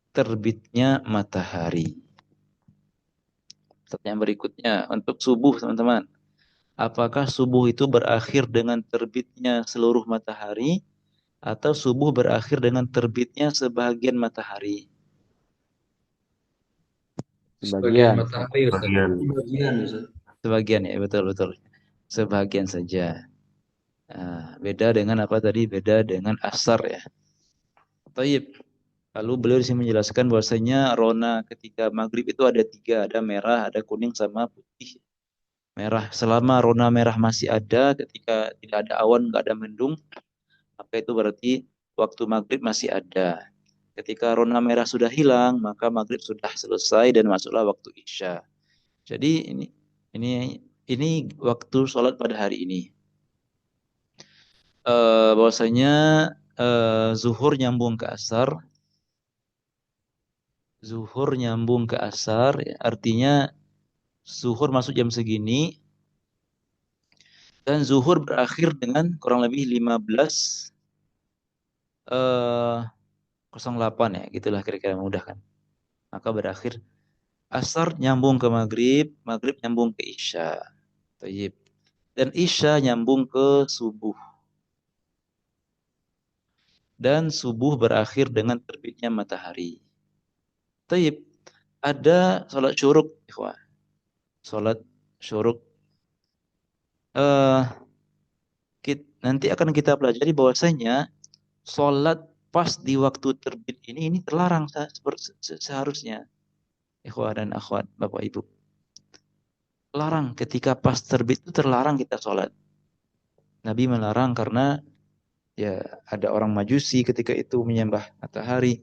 terbitnya matahari. Pertanyaan berikutnya, untuk subuh teman-teman. Apakah subuh itu berakhir dengan terbitnya seluruh matahari atau subuh berakhir dengan terbitnya sebahagian matahari? Sebagian Sebagian. matahari Ustaz. Bagian, Ustaz. Sebagian ya, betul-betul. Sebagian saja. Nah, beda dengan apa tadi? Beda dengan asar ya. Taib. Lalu beliau di sini menjelaskan bahwasanya rona ketika maghrib itu ada 3, ada merah, ada kuning, sama putih. merah. Selama rona merah masih ada, ketika tidak ada awan, nggak ada mendung, maka itu berarti waktu maghrib masih ada. Ketika rona merah sudah hilang, maka maghrib sudah selesai dan masuklah waktu isya. Jadi ini ini waktu sholat pada hari ini. Bahwasanya zuhur nyambung ke asar, zuhur nyambung ke asar, ya, artinya zuhur masuk jam segini dan zuhur berakhir dengan kurang lebih 15 eh 08 ya, gitulah kira-kira mudah kan. Maka berakhir asar nyambung ke maghrib, maghrib nyambung ke isya. Tayyib. Dan isya nyambung ke subuh. Dan subuh berakhir dengan terbitnya matahari. Tayyib. Ada sholat syuruk, ikhwah. Sholat syuruk. Eh, nanti akan kita pelajari bahwasanya sholat pas di waktu terbit ini terlarang seharusnya. Ikhwah dan akhwat, Bapak Ibu. Larang ketika pas terbit itu terlarang kita sholat. Nabi melarang karena ya ada orang Majusi ketika itu menyembah matahari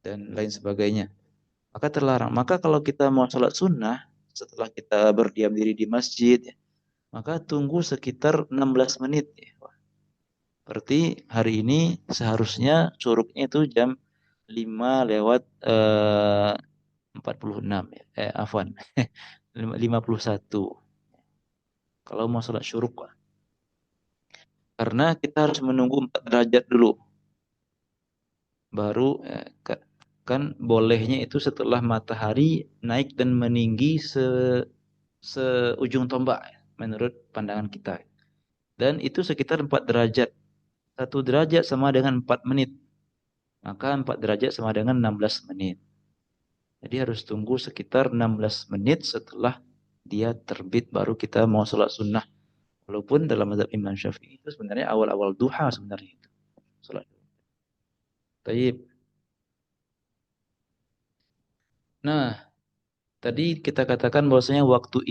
dan lain sebagainya. Maka terlarang. Maka kalau kita mau sholat sunnah setelah kita berdiam diri di masjid, ya, maka tunggu sekitar 16 menit. Ya. Berarti hari ini seharusnya curugnya itu jam 5 lewat 46 ya. Afwan. 51. Kalau mau sholat syuruk. Karena kita harus menunggu 4 derajat dulu. Baru kan bolehnya itu setelah matahari naik dan meninggi seujung tombak menurut pandangan kita. Dan itu sekitar 4 derajat. 1 derajat sama dengan 4 menit. Maka 4 derajat sama dengan 16 menit. Jadi harus tunggu sekitar 16 menit setelah dia terbit baru kita mau sholat sunnah. Walaupun dalam mazhab Imam Syafi'i itu sebenarnya awal-awal duha sebenarnya itu. Sholat. Taib. Nah, tadi kita katakan bahwasanya waktu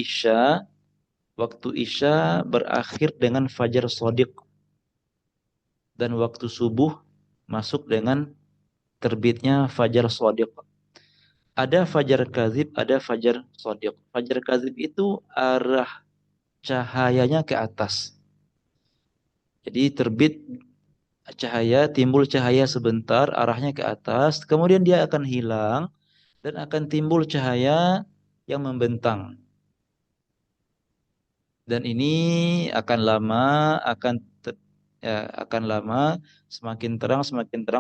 Isya berakhir dengan fajar shodiq dan waktu subuh masuk dengan terbitnya fajar shodiq. Ada fajar kazib, ada fajar shodiq. Fajar kazib itu arah cahayanya ke atas. Jadi terbit cahaya, timbul cahaya sebentar, arahnya ke atas, kemudian dia akan hilang dan akan timbul cahaya yang membentang. Dan ini akan lama, akan lama, semakin terang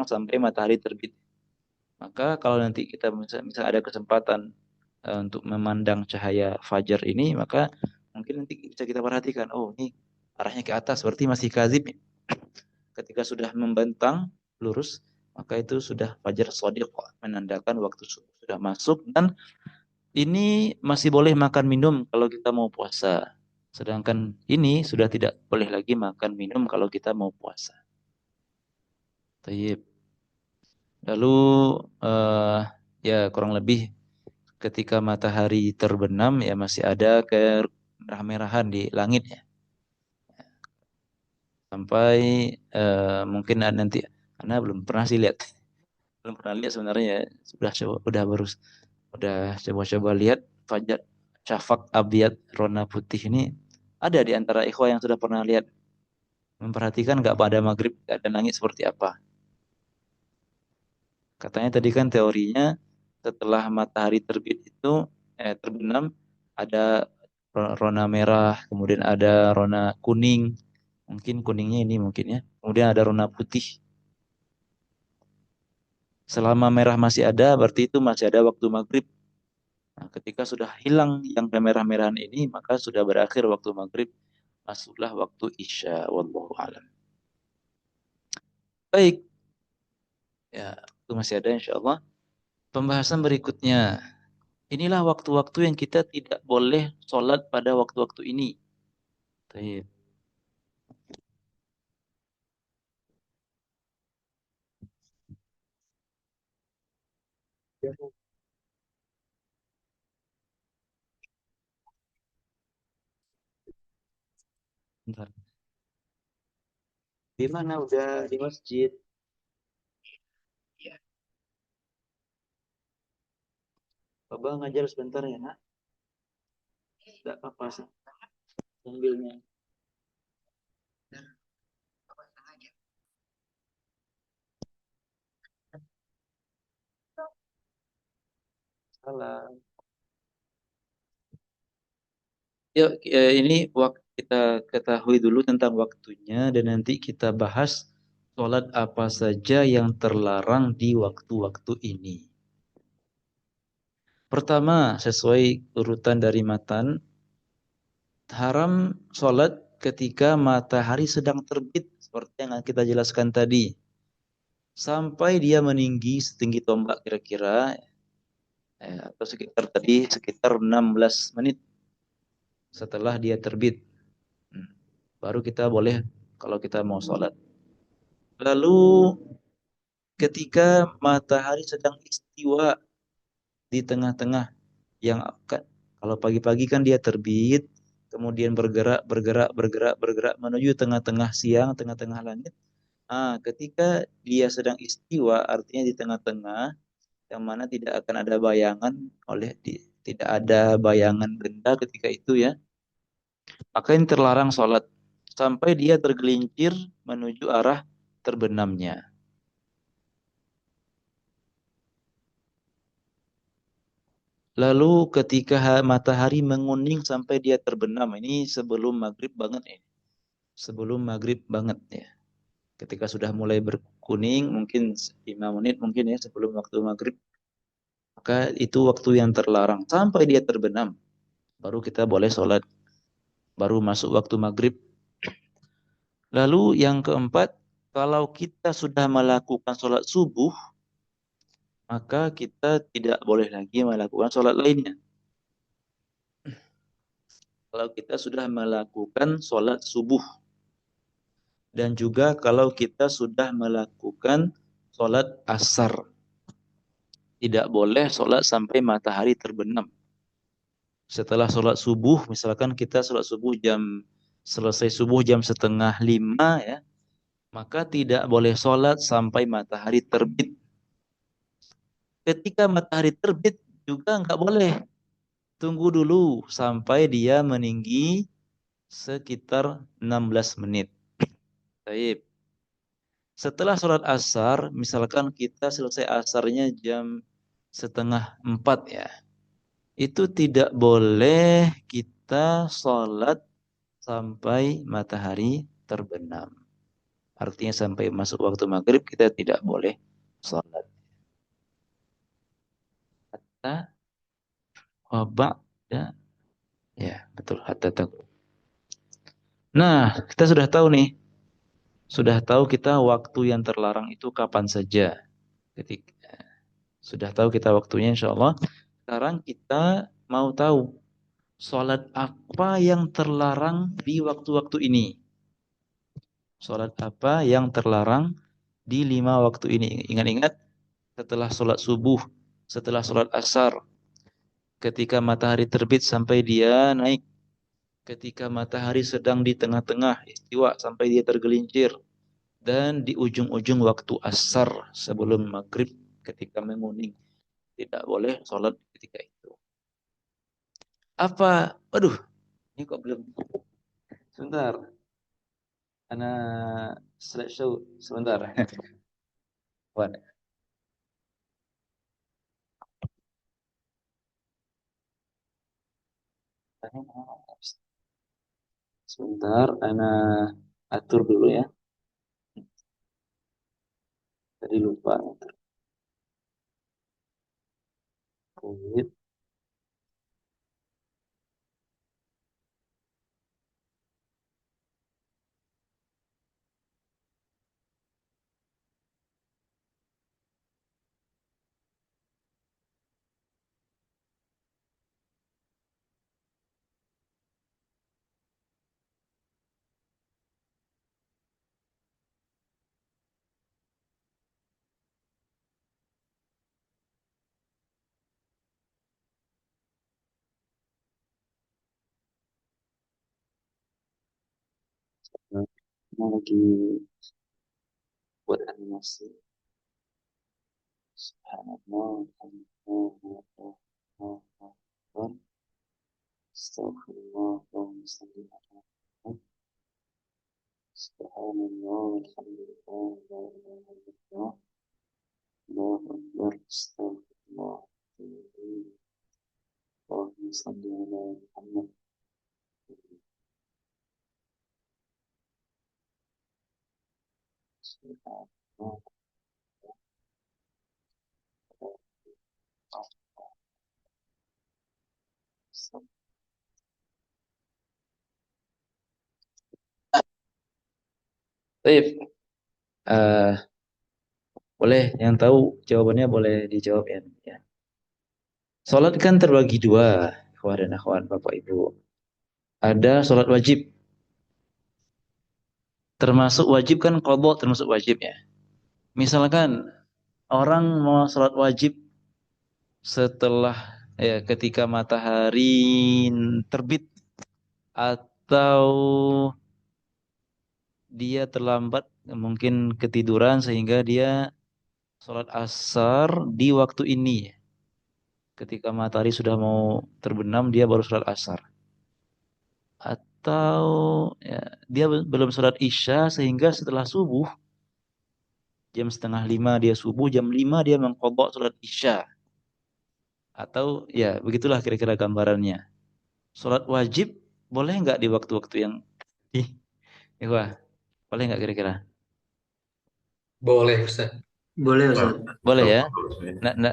sampai matahari terbit. Maka kalau nanti kita misal ada kesempatan untuk memandang cahaya fajar ini, maka mungkin nanti bisa kita perhatikan, oh ini arahnya ke atas, berarti masih kazib. Ketika sudah membentang lurus, maka itu sudah fajar shodiq, menandakan waktu sudah masuk dan ini masih boleh makan minum kalau kita mau puasa. Sedangkan ini sudah tidak boleh lagi makan minum kalau kita mau puasa. Tayyib. Lalu ya kurang lebih ketika matahari terbenam ya masih ada kemerah-merahan di langit ya. Sampai mungkin nanti karena belum pernah sih lihat. Belum pernah lihat sebenarnya ya. Udah coba-coba lihat fajar syafaq abiyat rona putih ini ada di antara ikhwah yang sudah pernah lihat memperhatikan nggak pada maghrib keadaan langit seperti apa. Katanya tadi kan teorinya setelah matahari terbit itu terbenam ada rona merah, kemudian ada rona kuning, mungkin kuningnya ini mungkin ya, kemudian ada rona putih. Selama merah masih ada, berarti itu masih ada waktu maghrib. Nah, ketika sudah hilang yang kemerah-merahan ini, maka sudah berakhir waktu maghrib, masuklah waktu isya. Wallahu a'lam. Baik, ya, itu masih ada insya Allah. Pembahasan berikutnya. Inilah waktu-waktu yang kita tidak boleh sholat pada waktu-waktu ini. Baik. Bentar. Di mana udah di masjid? Coba ngajar sebentar ya, Nak. Enggak apa-apa sih. Sambilnya. Salah. Yuk, ini kita ketahui dulu tentang waktunya dan nanti kita bahas sholat apa saja yang terlarang di waktu-waktu ini. Pertama, sesuai urutan dari matan, haram sholat ketika matahari sedang terbit, seperti yang kita jelaskan tadi. Sampai dia meninggi setinggi tombak kira-kira, atau sekitar 16 menit setelah dia terbit. Baru kita boleh kalau kita mau sholat. Lalu ketika matahari sedang istiwa di tengah-tengah yang kalau pagi-pagi kan dia terbit, kemudian bergerak menuju tengah-tengah siang, tengah-tengah langit. Ketika dia sedang istiwa, artinya di tengah-tengah, yang mana tidak akan ada bayangan tidak ada bayangan benda ketika itu ya. Maka ini terlarang sholat sampai dia tergelincir menuju arah terbenamnya. Lalu ketika matahari menguning sampai dia terbenam, ini sebelum maghrib banget ya. Sebelum maghrib banget ya. Ketika sudah mulai berkuning, mungkin 5 menit mungkin ya sebelum waktu maghrib. Maka itu waktu yang terlarang sampai dia terbenam. Baru kita boleh sholat. Baru masuk waktu maghrib. Lalu yang keempat, kalau kita sudah melakukan sholat subuh, maka kita tidak boleh lagi melakukan sholat lainnya. Kalau kita sudah melakukan sholat subuh. Dan juga kalau kita sudah melakukan sholat asar. Tidak boleh sholat sampai matahari terbenam. Setelah sholat subuh, misalkan kita sholat subuh selesai subuh jam 4:30 ya, maka tidak boleh sholat sampai matahari terbit. Ketika matahari terbit juga nggak boleh. Tunggu dulu sampai dia meninggi sekitar 16 menit. Baik. Setelah sholat asar, misalkan kita selesai asarnya jam 3:30 ya. Itu tidak boleh kita sholat sampai matahari terbenam. Artinya sampai masuk waktu maghrib kita tidak boleh sholat. Hatta wabak ya, ya betul hatta takut. Nah, kita sudah tahu nih, sudah tahu kita waktu yang terlarang itu kapan saja. Ketika sudah tahu kita waktunya, insya Allah. Sekarang kita mau tahu sholat apa yang terlarang di waktu-waktu ini. Sholat apa yang terlarang di 5 waktu ini. Ingat-ingat, setelah sholat subuh, setelah sholat asar, ketika matahari terbit sampai dia naik, ketika matahari sedang di tengah-tengah istiwa sampai dia tergelincir, dan di ujung-ujung waktu asar sebelum maghrib ketika menguning. Tidak boleh sholat ketika itu. Apa? Waduh, ini kok belum. Sebentar. Anak slideshow sebentar. Wan. Sebentar, anak atur dulu ya. Tadi lupa. Terkait. lagi buat animasi. Subhanallah, alhamdulillah, Allahu Akbar, Astaghfirullah, Allahumma salli ala Muhammad. Subhanallah, alhamdulillah, la ilaha illallah, Allahu Akbar, Astaghfirullah, Allahumma salli ala Muhammad. Subhanallah. Baik, boleh yang tahu jawabannya boleh dijawab ya. Ya. Salat kan terbagi dua, ikhwah dan akhwat, Bapak Ibu. Ada salat wajib, termasuk wajib kan qadha termasuk wajib ya. Misalkan orang mau salat wajib setelah ketika matahari terbit atau dia terlambat mungkin ketiduran sehingga dia salat asar di waktu ini. Ketika matahari sudah mau terbenam dia baru salat asar. Atau ya, dia belum salat isya sehingga setelah subuh jam setengah 5 dia subuh, jam 5 dia mengqadha salat isya. Atau ya begitulah kira-kira gambarannya. Salat wajib boleh nggak di waktu-waktu yang wah, boleh nggak kira-kira? Boleh, Ustaz. Boleh Ustaz. Boleh ya?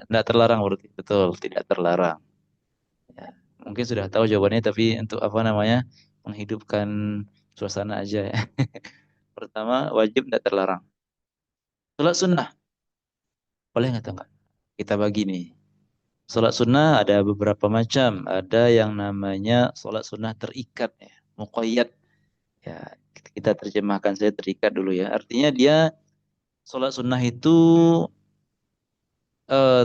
Nggak terlarang berarti. Betul, tidak terlarang. Ya, mungkin sudah tahu jawabannya tapi untuk apa namanya? Menghidupkan suasana aja ya. Pertama, wajib tidak terlarang. Salat sunnah boleh nggak enggak? Kita bagi nih. Salat sunnah ada beberapa macam. Ada yang namanya salat sunnah terikat ya, muqayyad. Ya, kita terjemahkan saya terikat dulu ya. Artinya dia salat sunnah itu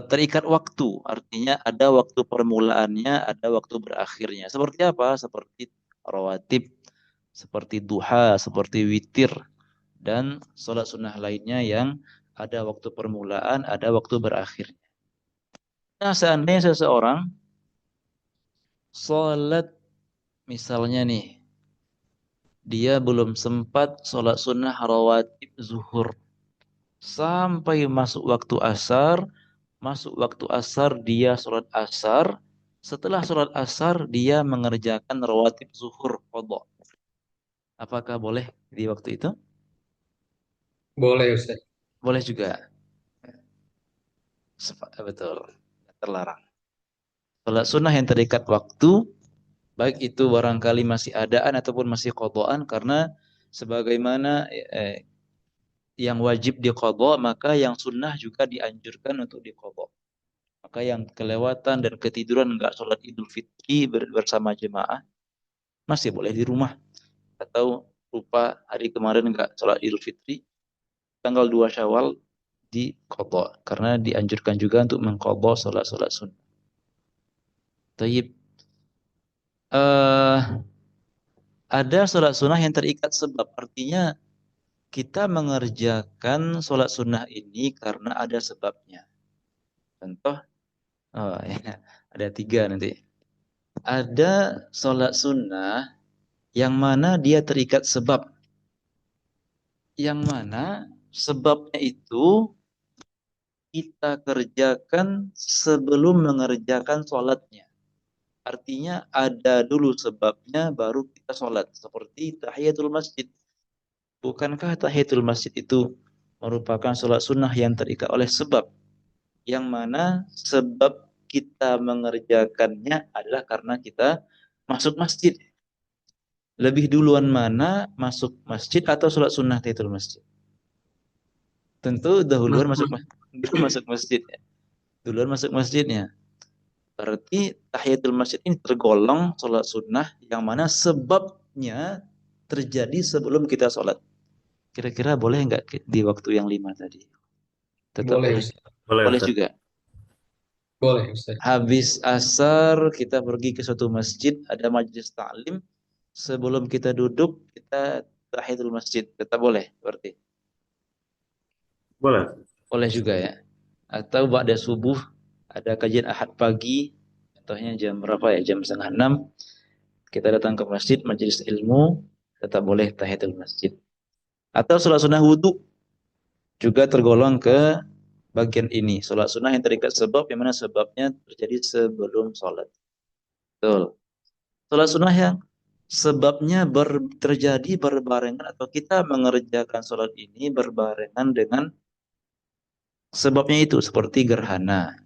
terikat waktu. Artinya ada waktu permulaannya, ada waktu berakhirnya. Seperti apa? Seperti rawatib, seperti duha, seperti witir, dan salat sunnah lainnya yang ada waktu permulaan, ada waktu berakhir. Nah, seandainya seseorang salat misalnya nih, dia belum sempat salat sunnah rawatib zuhur sampai masuk waktu asar dia salat asar, setelah salat asar dia mengerjakan rawatib zuhur qadha. Apakah boleh di waktu itu? Boleh, Ustaz. Boleh juga. Betul. Terlarang. Salat sunnah yang terikat waktu, baik itu barangkali masih adaan ataupun masih qadhaan, karena sebagaimana yang wajib diqadha, maka yang sunnah juga dianjurkan untuk diqadha. Maka yang kelewatan dan ketiduran enggak sholat Idul Fitri bersama jemaah masih boleh di rumah. Atau lupa hari kemarin enggak sholat Idul Fitri, tanggal 2 Syawal diqadha, karena dianjurkan juga untuk mengqadha sholat-sholat sunnah. Taib. Ada sholat sunnah yang terikat sebab, artinya kita mengerjakan sholat sunnah ini karena ada sebabnya. Contoh, ya, ada 3 nanti. Ada sholat sunnah yang mana dia terikat sebab. Yang mana sebabnya itu kita kerjakan sebelum mengerjakan sholatnya. Artinya ada dulu sebabnya baru kita sholat. Seperti tahiyatul masjid. Bukankah tahiyatul masjid itu merupakan sholat sunnah yang terikat oleh sebab? Yang mana sebab kita mengerjakannya adalah karena kita masuk masjid. Lebih duluan mana masuk masjid atau sholat sunnah tahiyatul masjid? Tentu dahuluan masuk masjid ya. Duluan masuk masjidnya. Berarti tahiyatul masjid ini tergolong sholat sunnah yang mana sebabnya terjadi sebelum kita sholat. Kira-kira boleh nggak di waktu yang 5 tadi? Tetap Boleh, boleh. Ustaz. Boleh juga. Boleh, Ustaz. Habis asar kita pergi ke suatu masjid, ada majelis ta'lim. Sebelum kita duduk, kita tahiyatul masjid, tetap boleh berarti. Boleh. Boleh juga ya. Atau ba'da subuh ada kajian Ahad pagi, contohnya jam berapa ya? Jam setengah 6 kita datang ke masjid, majelis ilmu, tetap boleh tahiyatul masjid. Atau sholat sunnah wudhu juga tergolong ke bagian ini. Sholat sunnah yang terikat sebab, yang mana sebabnya terjadi sebelum sholat. Betul. Sholat sunnah yang sebabnya terjadi berbarengan atau kita mengerjakan sholat ini berbarengan dengan sebabnya itu, seperti gerhana.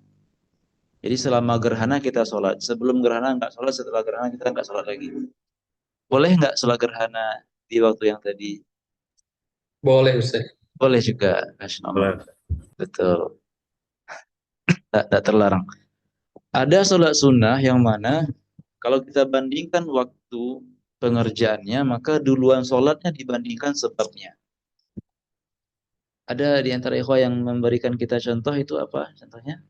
Jadi selama gerhana kita sholat, sebelum gerhana nggak sholat, setelah gerhana kita nggak sholat lagi. Boleh nggak sholat gerhana di waktu yang tadi? Boleh Ustaz. Boleh juga, Masya Allah. Boleh. Betul, tak terlarang. Ada sholat sunnah yang mana kalau kita bandingkan waktu pengerjaannya, maka duluan sholatnya dibandingkan sebabnya. Ada di antara ikhwah yang memberikan kita contoh, itu apa contohnya?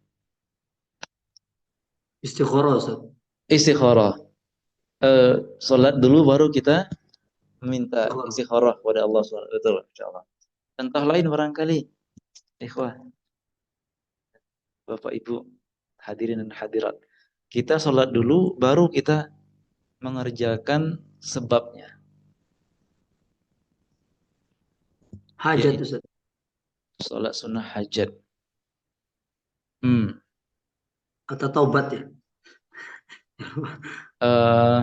Istikharah, Ustaz. Istikharah. Sholat dulu baru kita meminta istikharah kepada Allah SWT. Betul, insyaallah. Contoh lain barangkali, ikhwah, Bapak Ibu, hadirin dan hadirat. Kita sholat dulu, baru kita mengerjakan sebabnya. Hajat, Yaitu Ustaz. sholat sunnah hajat. Atau taubat ya. Eh,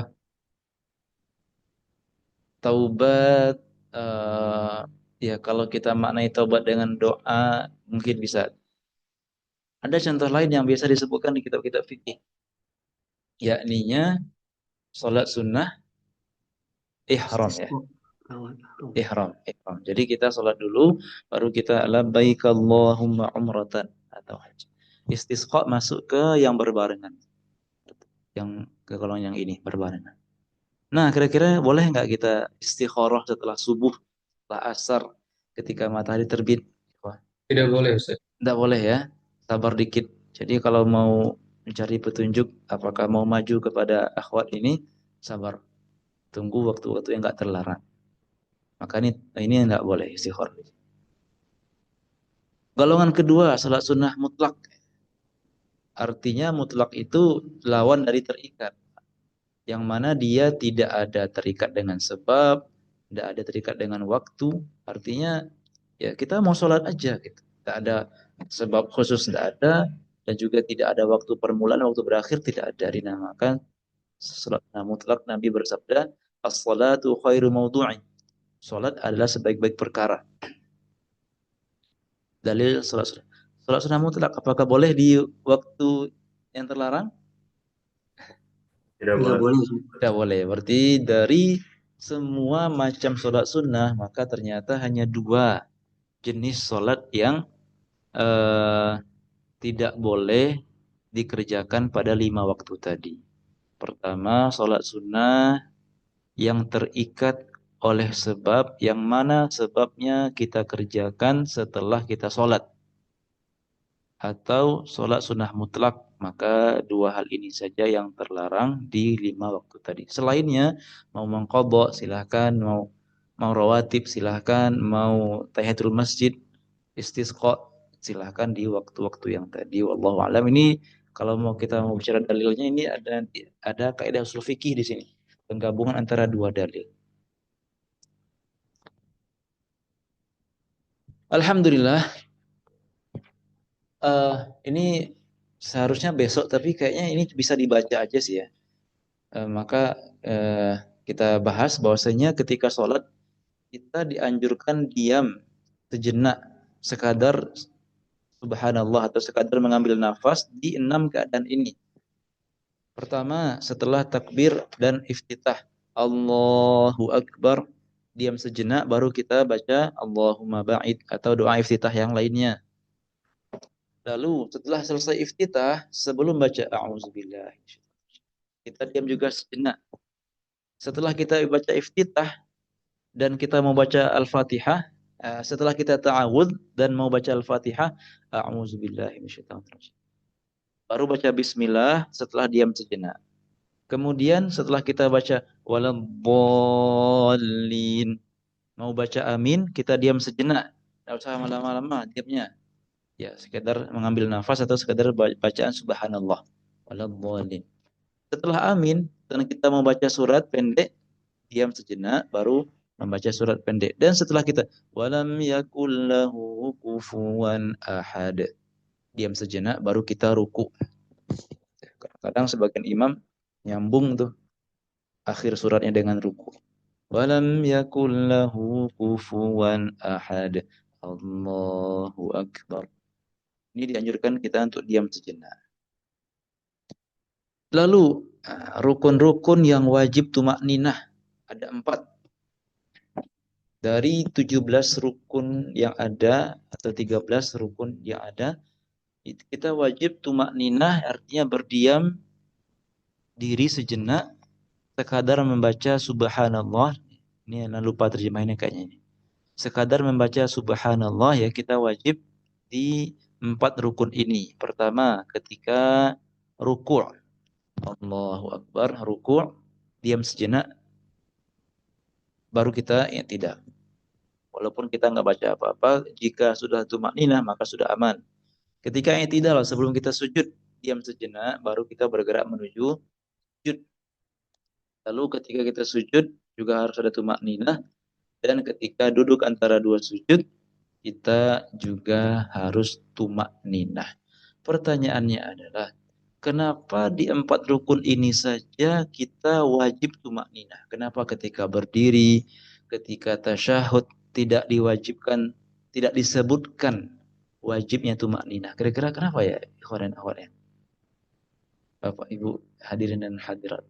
Taubat, ya kalau kita maknai taubat dengan doa, mungkin bisa. Ada contoh lain yang biasa disebutkan di kitab-kitab fikih, yakninya sholat sunnah ihram ya. Ihram. Jadi kita sholat dulu, baru kita labbaik Allahumma umratan atau haji. Istisqa masuk ke yang berbarengan. Yang ke golongan yang ini berbarengan. Nah, kira-kira boleh nggak kita istikharah setelah subuh, setelah asar, ketika matahari terbit? Wah, Tidak boleh Ustaz. tidak boleh ya. Sabar dikit. Jadi kalau mau mencari petunjuk, apakah mau maju kepada akhwat ini, sabar. Tunggu waktu-waktu yang nggak terlarang. Maka ini tidak boleh istikharah. Golongan kedua, salat sunnah mutlak. Artinya mutlak itu lawan dari terikat. Yang mana dia tidak ada terikat dengan sebab, tidak ada terikat dengan waktu. Artinya ya kita mau sholat aja gitu. Tidak ada sebab khusus, tidak ada, dan juga tidak ada waktu permulaan, waktu berakhir, tidak ada. Dinamakan salat mutlak. Nabi bersabda, as-salatu khairu mawdu'in. Salat adalah sebaik-baik perkara. Dalil salat sunnah mutlak, apakah boleh di waktu yang terlarang? Tidak Nggak boleh. boleh. Tidak boleh. Berarti dari semua macam sholat sunnah, maka ternyata hanya dua jenis sholat yang tidak boleh dikerjakan pada 5 waktu tadi. Pertama, sholat sunnah yang terikat oleh sebab, yang mana sebabnya kita kerjakan setelah kita sholat. Atau sholat sunnah mutlak, maka dua hal ini saja yang terlarang di 5 waktu tadi. Selainnya, mau mengqadha silahkan, mau rawatib silahkan, mau tahiyatul masjid, istisqa silahkan di waktu-waktu yang tadi. Wallahu a'lam. Ini kalau kita mau bicara dalilnya, ini ada kaidah usul fikih di sini, penggabungan antara dua dalil. Alhamdulillah. Ini seharusnya besok, tapi kayaknya ini bisa dibaca aja sih ya. Maka kita bahas bahwasanya ketika sholat kita dianjurkan diam sejenak, sekadar subhanallah atau sekadar mengambil nafas di 6 keadaan ini. Pertama, setelah takbir dan iftitah, Allahu Akbar, diam sejenak, baru kita baca Allahumma ba'id atau doa iftitah yang lainnya. Lalu setelah selesai iftitah, sebelum baca a'udzubillah, kita diam juga sejenak. Setelah kita baca iftitah dan kita mau baca Al-Fatihah, setelah kita ta'awudz dan mau baca Al-Fatihah, a'udzubillahi minasyaitonir rajim. Baru baca bismillah setelah diam sejenak. Kemudian setelah kita baca waladdallin, Mau baca amin, kita diam sejenak. Tidak usah lama-lama diamnya. Ya, sekedar mengambil nafas atau sekedar bacaan subhanallah. Waladhdallin. Setelah amin, dan kita mau baca surat pendek, diam sejenak, baru membaca surat pendek. Dan setelah kita, walam yakullahu kufuwan ahad. Diam sejenak, baru kita ruku. Kadang sebagian imam nyambung tuh akhir suratnya dengan ruku. Walam yakullahu kufuwan ahad. Allahu Akbar. Ini dianjurkan kita untuk diam sejenak. Lalu rukun-rukun yang wajib tumakninah ada 4. Dari 17 rukun yang ada atau 13 rukun yang ada, kita wajib tumakninah artinya berdiam diri sejenak sekadar membaca subhanallah. Ini lupa terjemahannya kayaknya ini. Sekadar membaca subhanallah ya, kita wajib di 4 rukun ini. Pertama, ketika ruku'. Allahu Akbar, ruku', diam sejenak, baru kita tidak. Walaupun kita nggak baca apa-apa, jika sudah tumakninah maka sudah aman. Ketika i'tidal, sebelum kita sujud, diam sejenak, baru kita bergerak menuju sujud. Lalu ketika kita sujud, juga harus ada tumakninah. Dan ketika duduk antara 2 sujud, kita juga harus tumakninah. Pertanyaannya adalah, kenapa di 4 rukun ini saja kita wajib tumakninah? Kenapa ketika berdiri, ketika tasyahud tidak diwajibkan, tidak disebutkan wajibnya tumakninah? Kira-kira kenapa ya, ikhwan dan akhwat ya? Bapak Ibu hadirin dan hadirat.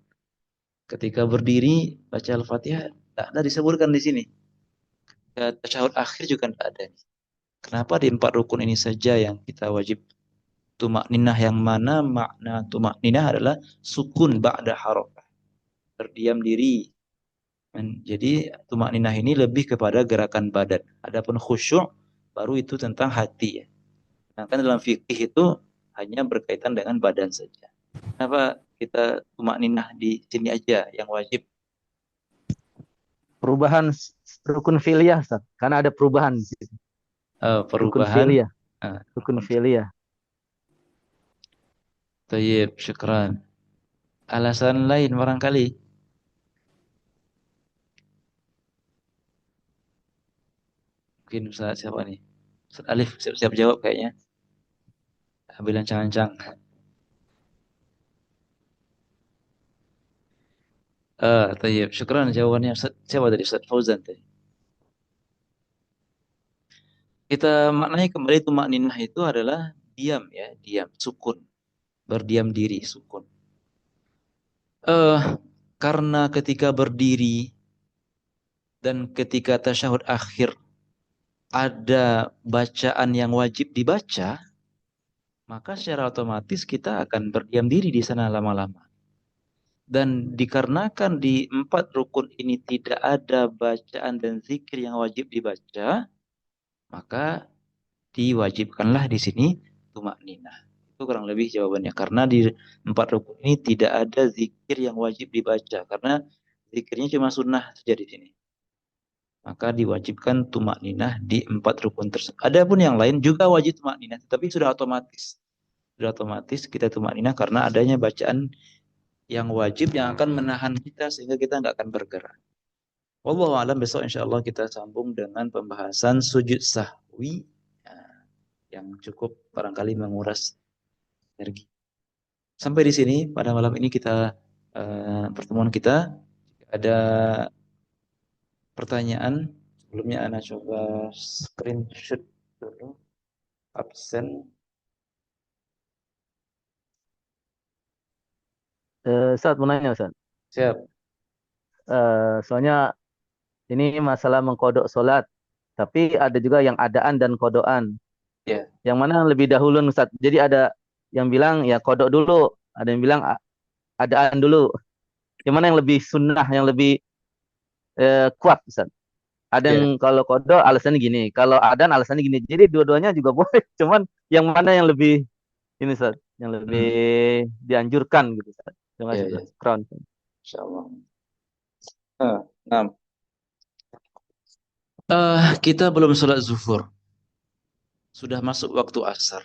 Ketika berdiri baca Al-Fatihah tak ada disebutkan di sini. Tasyahud akhir juga tidak ada. Kenapa di 4 rukun ini saja yang kita wajib tumakninah, yang mana makna tumakninah adalah sukun ba'da harakah, terdiam diri. Jadi tumakninah ini lebih kepada gerakan badan. Adapun khusyuk baru itu tentang hati ya. Sedangkan dalam fikih itu hanya berkaitan dengan badan saja. Kenapa kita tumakninah di sini aja yang wajib? Perubahan rukun fi'liyah, Ustaz. Karena ada perubahan di situ. Rukun Perubahan. fi'liyah. Rukun fi'liyah. Tayyib, syukran. Alasan lain barangkali? Mungkin Ustaz siapa nih? Ustaz Alif siap-siap jawab kayaknya. Ambil ancang-ancang. Tayyib, syukran jawabannya Ustaz. Siapa tadi? Ustaz Fauzan tadi. Kita maknanya kembali tumakninah itu adalah diam ya, diam, sukun. Berdiam diri, sukun. Karena ketika berdiri dan ketika tasyahud akhir ada bacaan yang wajib dibaca, maka secara otomatis kita akan berdiam diri di sana lama-lama. Dan dikarenakan di 4 rukun ini tidak ada bacaan dan zikir yang wajib dibaca, maka diwajibkanlah di sini tumakninah. Itu kurang lebih jawabannya. Karena di 4 rukun ini tidak ada zikir yang wajib dibaca. Karena zikirnya cuma sunnah saja di sini. Maka diwajibkan tumakninah di 4 rukun tersebut. Adapun yang lain juga wajib tumakninah, tapi sudah otomatis. Sudah otomatis kita tumakninah karena adanya bacaan yang wajib yang akan menahan kita sehingga kita nggak akan bergerak. Wallahu a'lam. Besok insyaallah kita sambung dengan pembahasan sujud sahwi yang cukup barangkali menguras energi. Sampai di sini pada malam ini kita pertemuan kita. Jika ada pertanyaan, sebelumnya Ana coba screenshot dulu absen. Ustaz mau nanya, Ustaz. Siap. Soalnya ini masalah mengkodok sholat, tapi ada juga yang adaan dan kodokan. Ya. Yang mana lebih dahulu, Ustaz? Jadi ada yang bilang ya kodok dulu, ada yang bilang adaan dulu. Yang mana yang lebih sunnah, yang lebih kuat, Ustaz? Ada yang kalau kodok alasannya gini, kalau adaan alasannya gini. Jadi dua-duanya juga boleh. Cuman yang mana yang lebih ini, Ustaz? Yang lebih dianjurkan gitu, Ustaz. Terima kasih, Ustaz. Crown. Insyaallah. Nah. Kita belum sholat zuhur, sudah masuk waktu asar.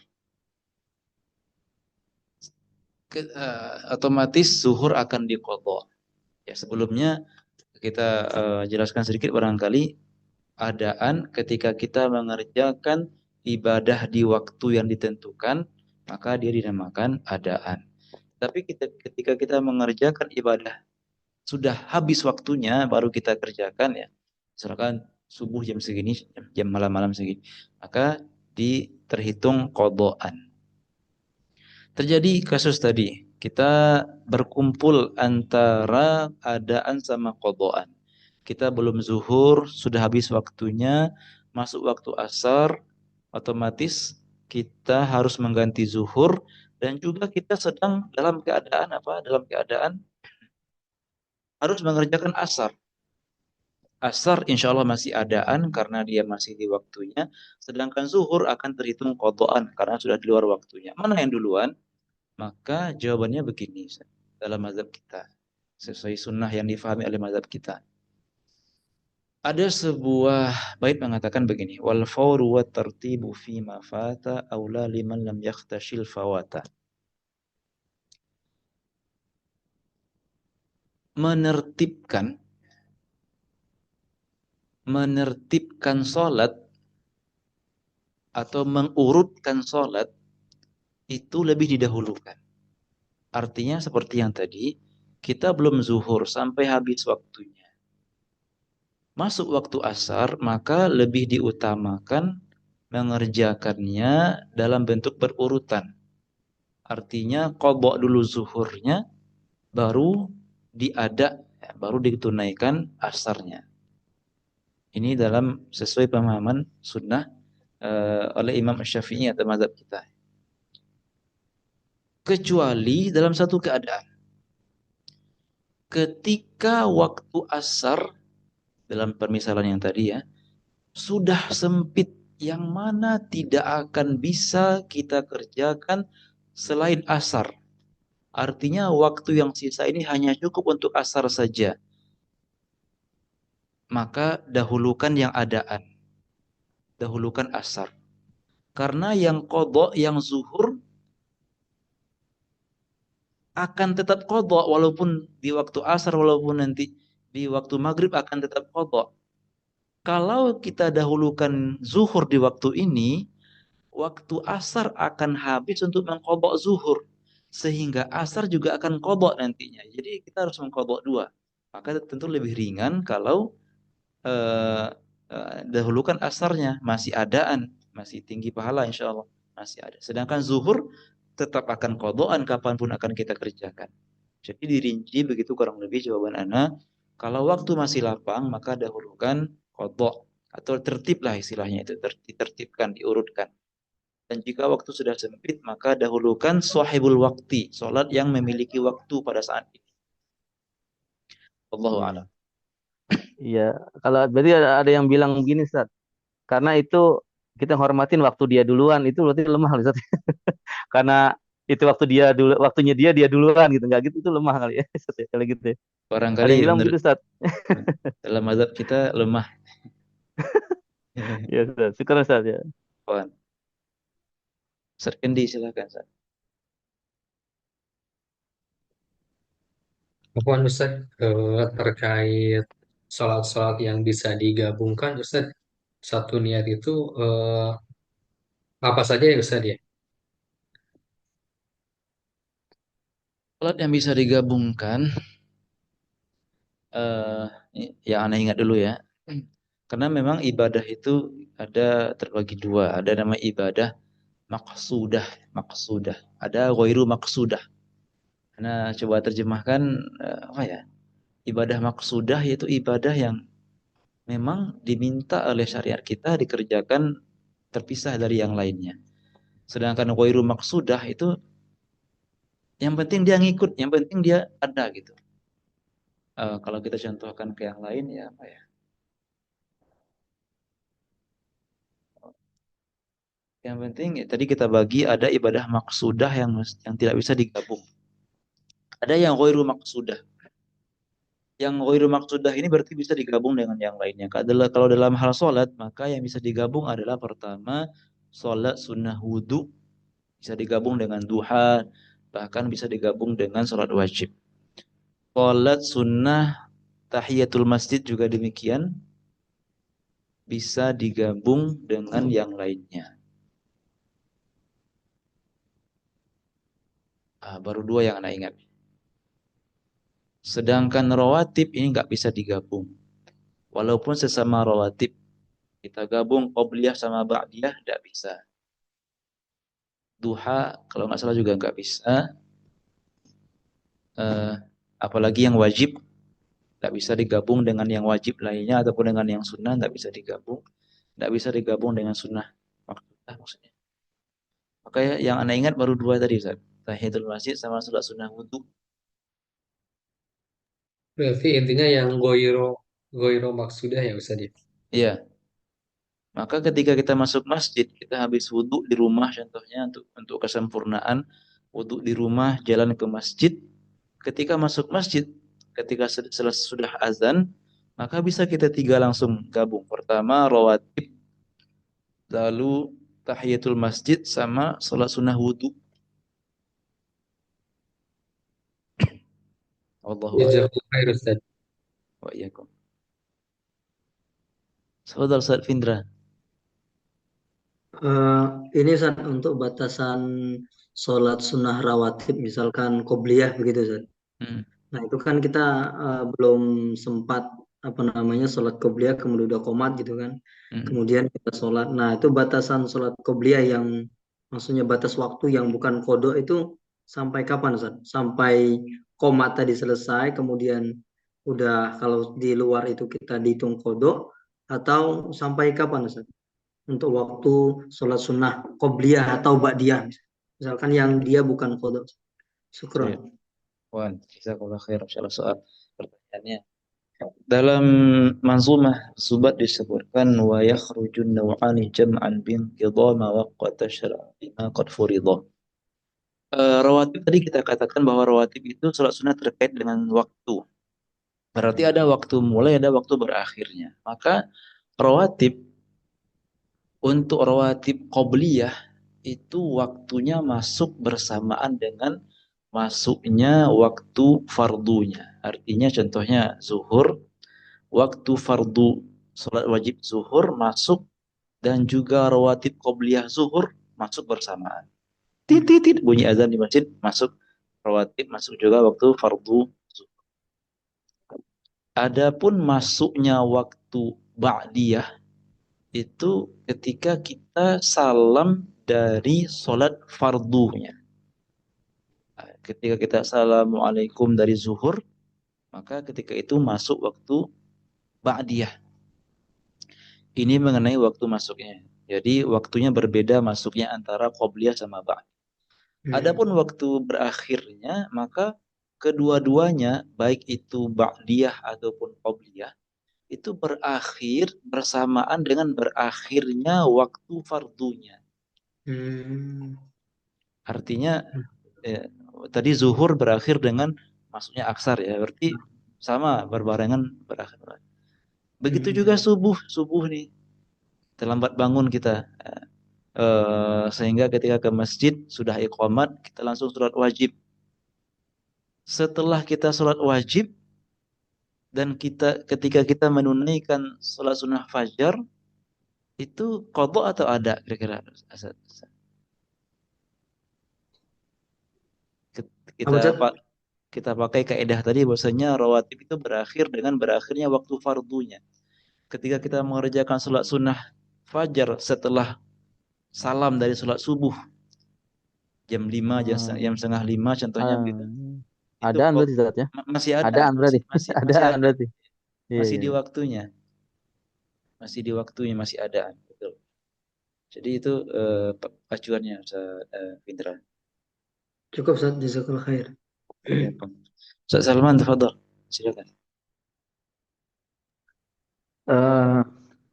Otomatis zuhur akan diqadha. Ya, sebelumnya kita jelaskan sedikit barangkali adaan ketika kita mengerjakan ibadah di waktu yang ditentukan, maka dia dinamakan adaan. Tapi ketika kita mengerjakan ibadah sudah habis waktunya baru kita kerjakan ya. Misalkan subuh jam segini, jam malam-malam segini, maka terhitung qadhaan. Terjadi kasus tadi, kita berkumpul antara adaan sama qadhaan. Kita belum zuhur, sudah habis waktunya, masuk waktu asar, otomatis kita harus mengganti zuhur dan juga kita sedang dalam keadaan apa? Dalam keadaan harus mengerjakan asar. Asar insya Allah masih adaan karena dia masih di waktunya, sedangkan zuhur akan terhitung qadhaan karena sudah di luar waktunya. Mana yang duluan? Maka jawabannya begini dalam mazhab kita, sesuai sunnah yang difahami oleh mazhab kita. Ada sebuah bait mengatakan begini, wal fawru wat tartibu fi ma fata aula liman lam yakhtashil fawata. Menertibkan salat atau mengurutkan salat itu lebih didahulukan. Artinya seperti yang tadi, kita belum zuhur sampai habis waktunya. Masuk waktu asar, maka lebih diutamakan mengerjakannya dalam bentuk berurutan. Artinya qadha dulu zuhurnya, baru baru ditunaikan asarnya. Ini dalam sesuai pemahaman sunnah oleh Imam Syafi'i atau mazhab kita. Kecuali dalam satu keadaan. Ketika waktu asar, dalam permisalan yang tadi ya, sudah sempit yang mana tidak akan bisa kita kerjakan selain asar. Artinya waktu yang sisa ini hanya cukup untuk asar saja. Maka dahulukan yang adaan. Dahulukan asar. Karena yang qadha, yang zuhur akan tetap qadha walaupun di waktu asar, walaupun nanti di waktu maghrib akan tetap qadha. Kalau kita dahulukan zuhur di waktu ini, waktu asar akan habis untuk mengqadha zuhur. Sehingga asar juga akan qadha nantinya. Jadi kita harus mengqadha dua. Maka tentu lebih ringan kalau dahulukan asarnya, masih adaan, masih tinggi pahala insya Allah, masih ada. Sedangkan zuhur tetap akan qadhaan kapanpun akan kita kerjakan. Jadi dirinci begitu kurang lebih jawaban ana. Kalau waktu masih lapang maka dahulukan qadha atau tertiblah istilahnya itu, ditertibkan, diurutkan. Dan jika waktu sudah sempit maka dahulukan sahibul waktu, salat yang memiliki waktu pada saat ini. Wallahu a'lam. Iya, kalau berarti ada yang bilang begini, Ustaz. Karena itu kita hormatin waktu dia duluan, itu berarti lemah, Ustaz. Karena itu waktu dia dulu, waktunya dia duluan gitu, nggak gitu itu lemah kali ya, Ustaz, ya, kalau gitu. Ya. Ada Barangkali yang bilang menurut begitu, Ustaz. dalam mazhab kita lemah. Ya, Ustaz. Syukur, Ustaz ya. Ustaz Kendi silakan, Ustaz. Apaan Ustaz, terkait sholat-sholat yang bisa digabungkan Ustaz, satu niat itu apa saja ya Ustaz ya? Salat yang bisa digabungkan, yang aneh ingat dulu ya. Karena memang ibadah itu ada terbagi dua. Ada nama ibadah maqsudah. Ada ghairu maqsudah. Nah, coba terjemahkan apa ya? Ibadah maqsudah yaitu ibadah yang memang diminta oleh syariat kita dikerjakan terpisah dari yang lainnya. Sedangkan ghairu maqsudah itu yang penting dia ngikut, yang penting dia ada gitu. Kalau kita contohkan ke yang lain ya apa ya? Yang penting ya, tadi kita bagi ada ibadah maksudah yang tidak bisa digabung. Ada yang ghairu maksudah. Yang ghairu maqsudah ini berarti bisa digabung dengan yang lainnya. Kalau dalam hal sholat, maka yang bisa digabung adalah pertama, sholat sunnah wudhu, bisa digabung dengan duha, bahkan bisa digabung dengan sholat wajib. Sholat sunnah tahiyatul masjid juga demikian, bisa digabung dengan yang lainnya. Baru dua yang Anda ingat. Sedangkan rawatib ini nggak bisa digabung. Walaupun sesama rawatib, kita gabung qobliyah sama ba'diyah, nggak bisa. Duha, kalau nggak salah juga nggak bisa. Apalagi yang wajib, nggak bisa digabung dengan yang wajib lainnya, ataupun dengan yang sunnah, nggak bisa digabung. Nggak bisa digabung dengan sunnah. Maksudnya. Makanya yang Anda ingat baru dua tadi, Ustaz. Tahiyatul masjid sama sholat sunnah wudhu. Berarti intinya yang goiro maksudah ya Ustaz ya. Iya. Maka ketika kita masuk masjid, kita habis wudhu di rumah contohnya untuk kesempurnaan wudhu di rumah, jalan ke masjid. Ketika masuk masjid, ketika sudah azan, maka bisa kita tiga langsung gabung. Pertama rawatib, lalu tahiyatul masjid sama sholat sunnah wudhu. Wallahu a'lam. Jazakumullah khair Ustaz. Wa iyyakum. Saudara Ustaz Findra. Eh, ini Ustaz, untuk batasan sholat sunnah rawatib, misalkan qobliyah begitu Ustaz. Hmm. Nah itu kan kita belum sempat apa namanya sholat qobliyah, kemudian udah qomat gitu kan. Hmm. Kemudian kita sholat. Nah itu batasan sholat qobliyah yang maksudnya batas waktu yang bukan kodok itu sampai kapan Ustaz? Sampai qomat tadi selesai, kemudian udah kalau di luar itu kita dihitung kodok, atau sampai kapan Ustaz? Untuk waktu sholat sunnah qobliyah atau ba'diyah misalkan yang dia bukan kodok. Syukron. Wan, jazakallahu khair insyaallah soal pertanyaannya. Dalam manzumah Subat disebutkan wa yakhrujun naw'ani jam'an bin qidama waqta syar'a bima qad furida. Rawatib tadi kita katakan bahwa rawatib itu salat sunnah terkait dengan waktu. Berarti ada waktu mulai, ada waktu berakhirnya. Maka rawatib untuk rawatib qobliyah itu waktunya masuk bersamaan dengan masuknya waktu fardunya. Artinya contohnya zuhur, waktu fardu salat wajib zuhur masuk dan juga rawatib qobliyah zuhur masuk bersamaan. Titit bunyi azan di masjid masuk rawatib, masuk juga waktu fardu zuhur. Adapun masuknya waktu ba'diyah itu ketika kita salam dari sholat fardunya. Ketika kita assalamualaikum dari zuhur, maka ketika itu masuk waktu ba'diyah. Ini mengenai waktu masuknya. Jadi waktunya berbeda masuknya antara qobliyah sama ba'diyah. Adapun waktu berakhirnya, maka kedua-duanya, baik itu ba'diyah ataupun qobliyah, itu berakhir bersamaan dengan berakhirnya waktu fardunya. Artinya tadi zuhur berakhir dengan masuknya aksar ya, berarti sama berbarengan berakhir. Begitu juga subuh nih, terlambat bangun kita, sehingga ketika ke masjid sudah iqamat kita langsung sholat wajib. Setelah kita sholat wajib dan ketika kita menunaikan sholat sunnah fajar, itu qadha atau ada kira-kira? Kita pakai kaidah tadi bahwasanya rawatib itu berakhir dengan berakhirnya waktu fardunya. Ketika kita mengerjakan sholat sunnah fajar setelah salam dari sholat subuh jam 5, jam setengah 5 contohnya gitu. Adaan berarti Ustaz ya? Masih ada. Adaan berarti. Adaan berarti. Masih di waktunya. Masih di waktunya, masih ada. Betul. Jadi itu acuannya Findra. Cukup Ustaz, jazakallahu khair. Ustaz Salman, tafadhol. Silakan.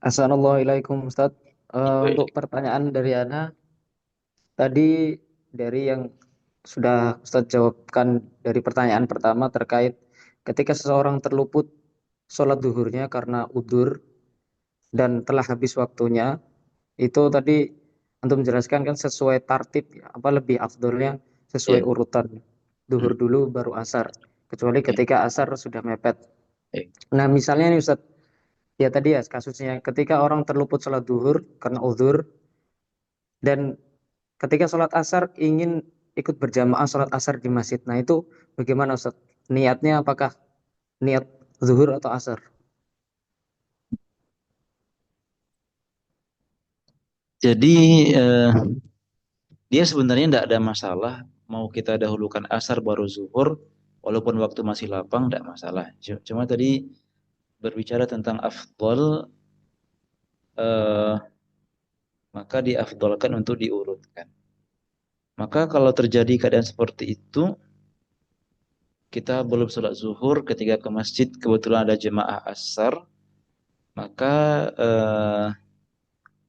Assalamualaikum Ustaz. Untuk pertanyaan dari Ana tadi, dari yang sudah Ustaz jawabkan dari pertanyaan pertama terkait ketika seseorang terluput sholat duhurnya karena udzur dan telah habis waktunya, itu tadi untuk menjelaskan kan sesuai tartib ya, apa lebih afdolnya sesuai Ya. urutan duhur dulu baru asar, kecuali ketika asar sudah mepet. Ya. Nah misalnya nih Ustaz, ya tadi ya kasusnya ketika orang terluput sholat duhur karena udzur dan ketika sholat asar ingin ikut berjamaah sholat asar di masjid. Nah itu bagaimana Ustaz? Niatnya apakah niat zuhur atau asar? Jadi dia sebenarnya tidak ada masalah mau kita dahulukan asar baru zuhur, walaupun waktu masih lapang tidak masalah. Cuma tadi berbicara tentang afdol, maka diafdolkan untuk diurutkan. Maka kalau terjadi keadaan seperti itu, kita belum sholat zuhur, ketika ke masjid kebetulan ada jemaah asar, maka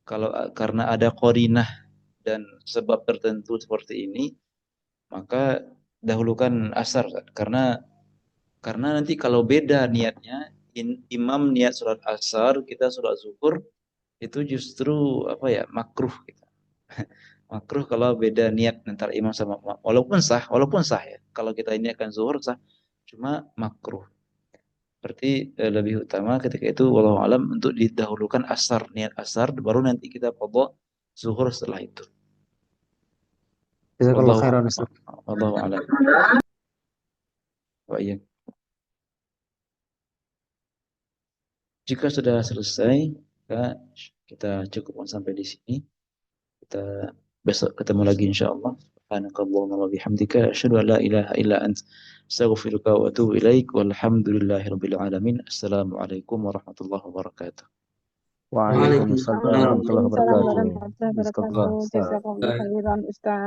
kalau karena ada qarinah dan sebab tertentu seperti ini, maka dahulukan asar, karena nanti kalau beda niatnya, imam niat sholat asar, kita sholat zuhur, itu justru apa ya, makruh gitu. Makruh kalau beda niat antara imam sama makmum. Walaupun sah ya. Kalau kita ini akan zuhur sah, cuma makruh. Berarti lebih utama ketika itu wallahu alam untuk didahulukan asar, niat asar, baru nanti kita qadha zuhur setelah itu. Jazakallahu Wallahu khairan Ustaz. wallahu alam. Wa iya. Jika sudah selesai, maka kita cukupkan sampai di sini. Kita besok ketemu lagi insyaallah. Subhanakallahumma wa bihamdika asyhadu an la ilaha illa ant astaghfiruka wa atubu ilaik walhamdulillahirabbil alamin. Assalamualaikum warahmatullahi wabarakatuh. Waalaikumsalam warahmatullahi Waalaikumsalam wabarakatuh. warahmatullahi Jazakallah wabarakatuh. Ustaz. Jazakallahu khairan Ustaz.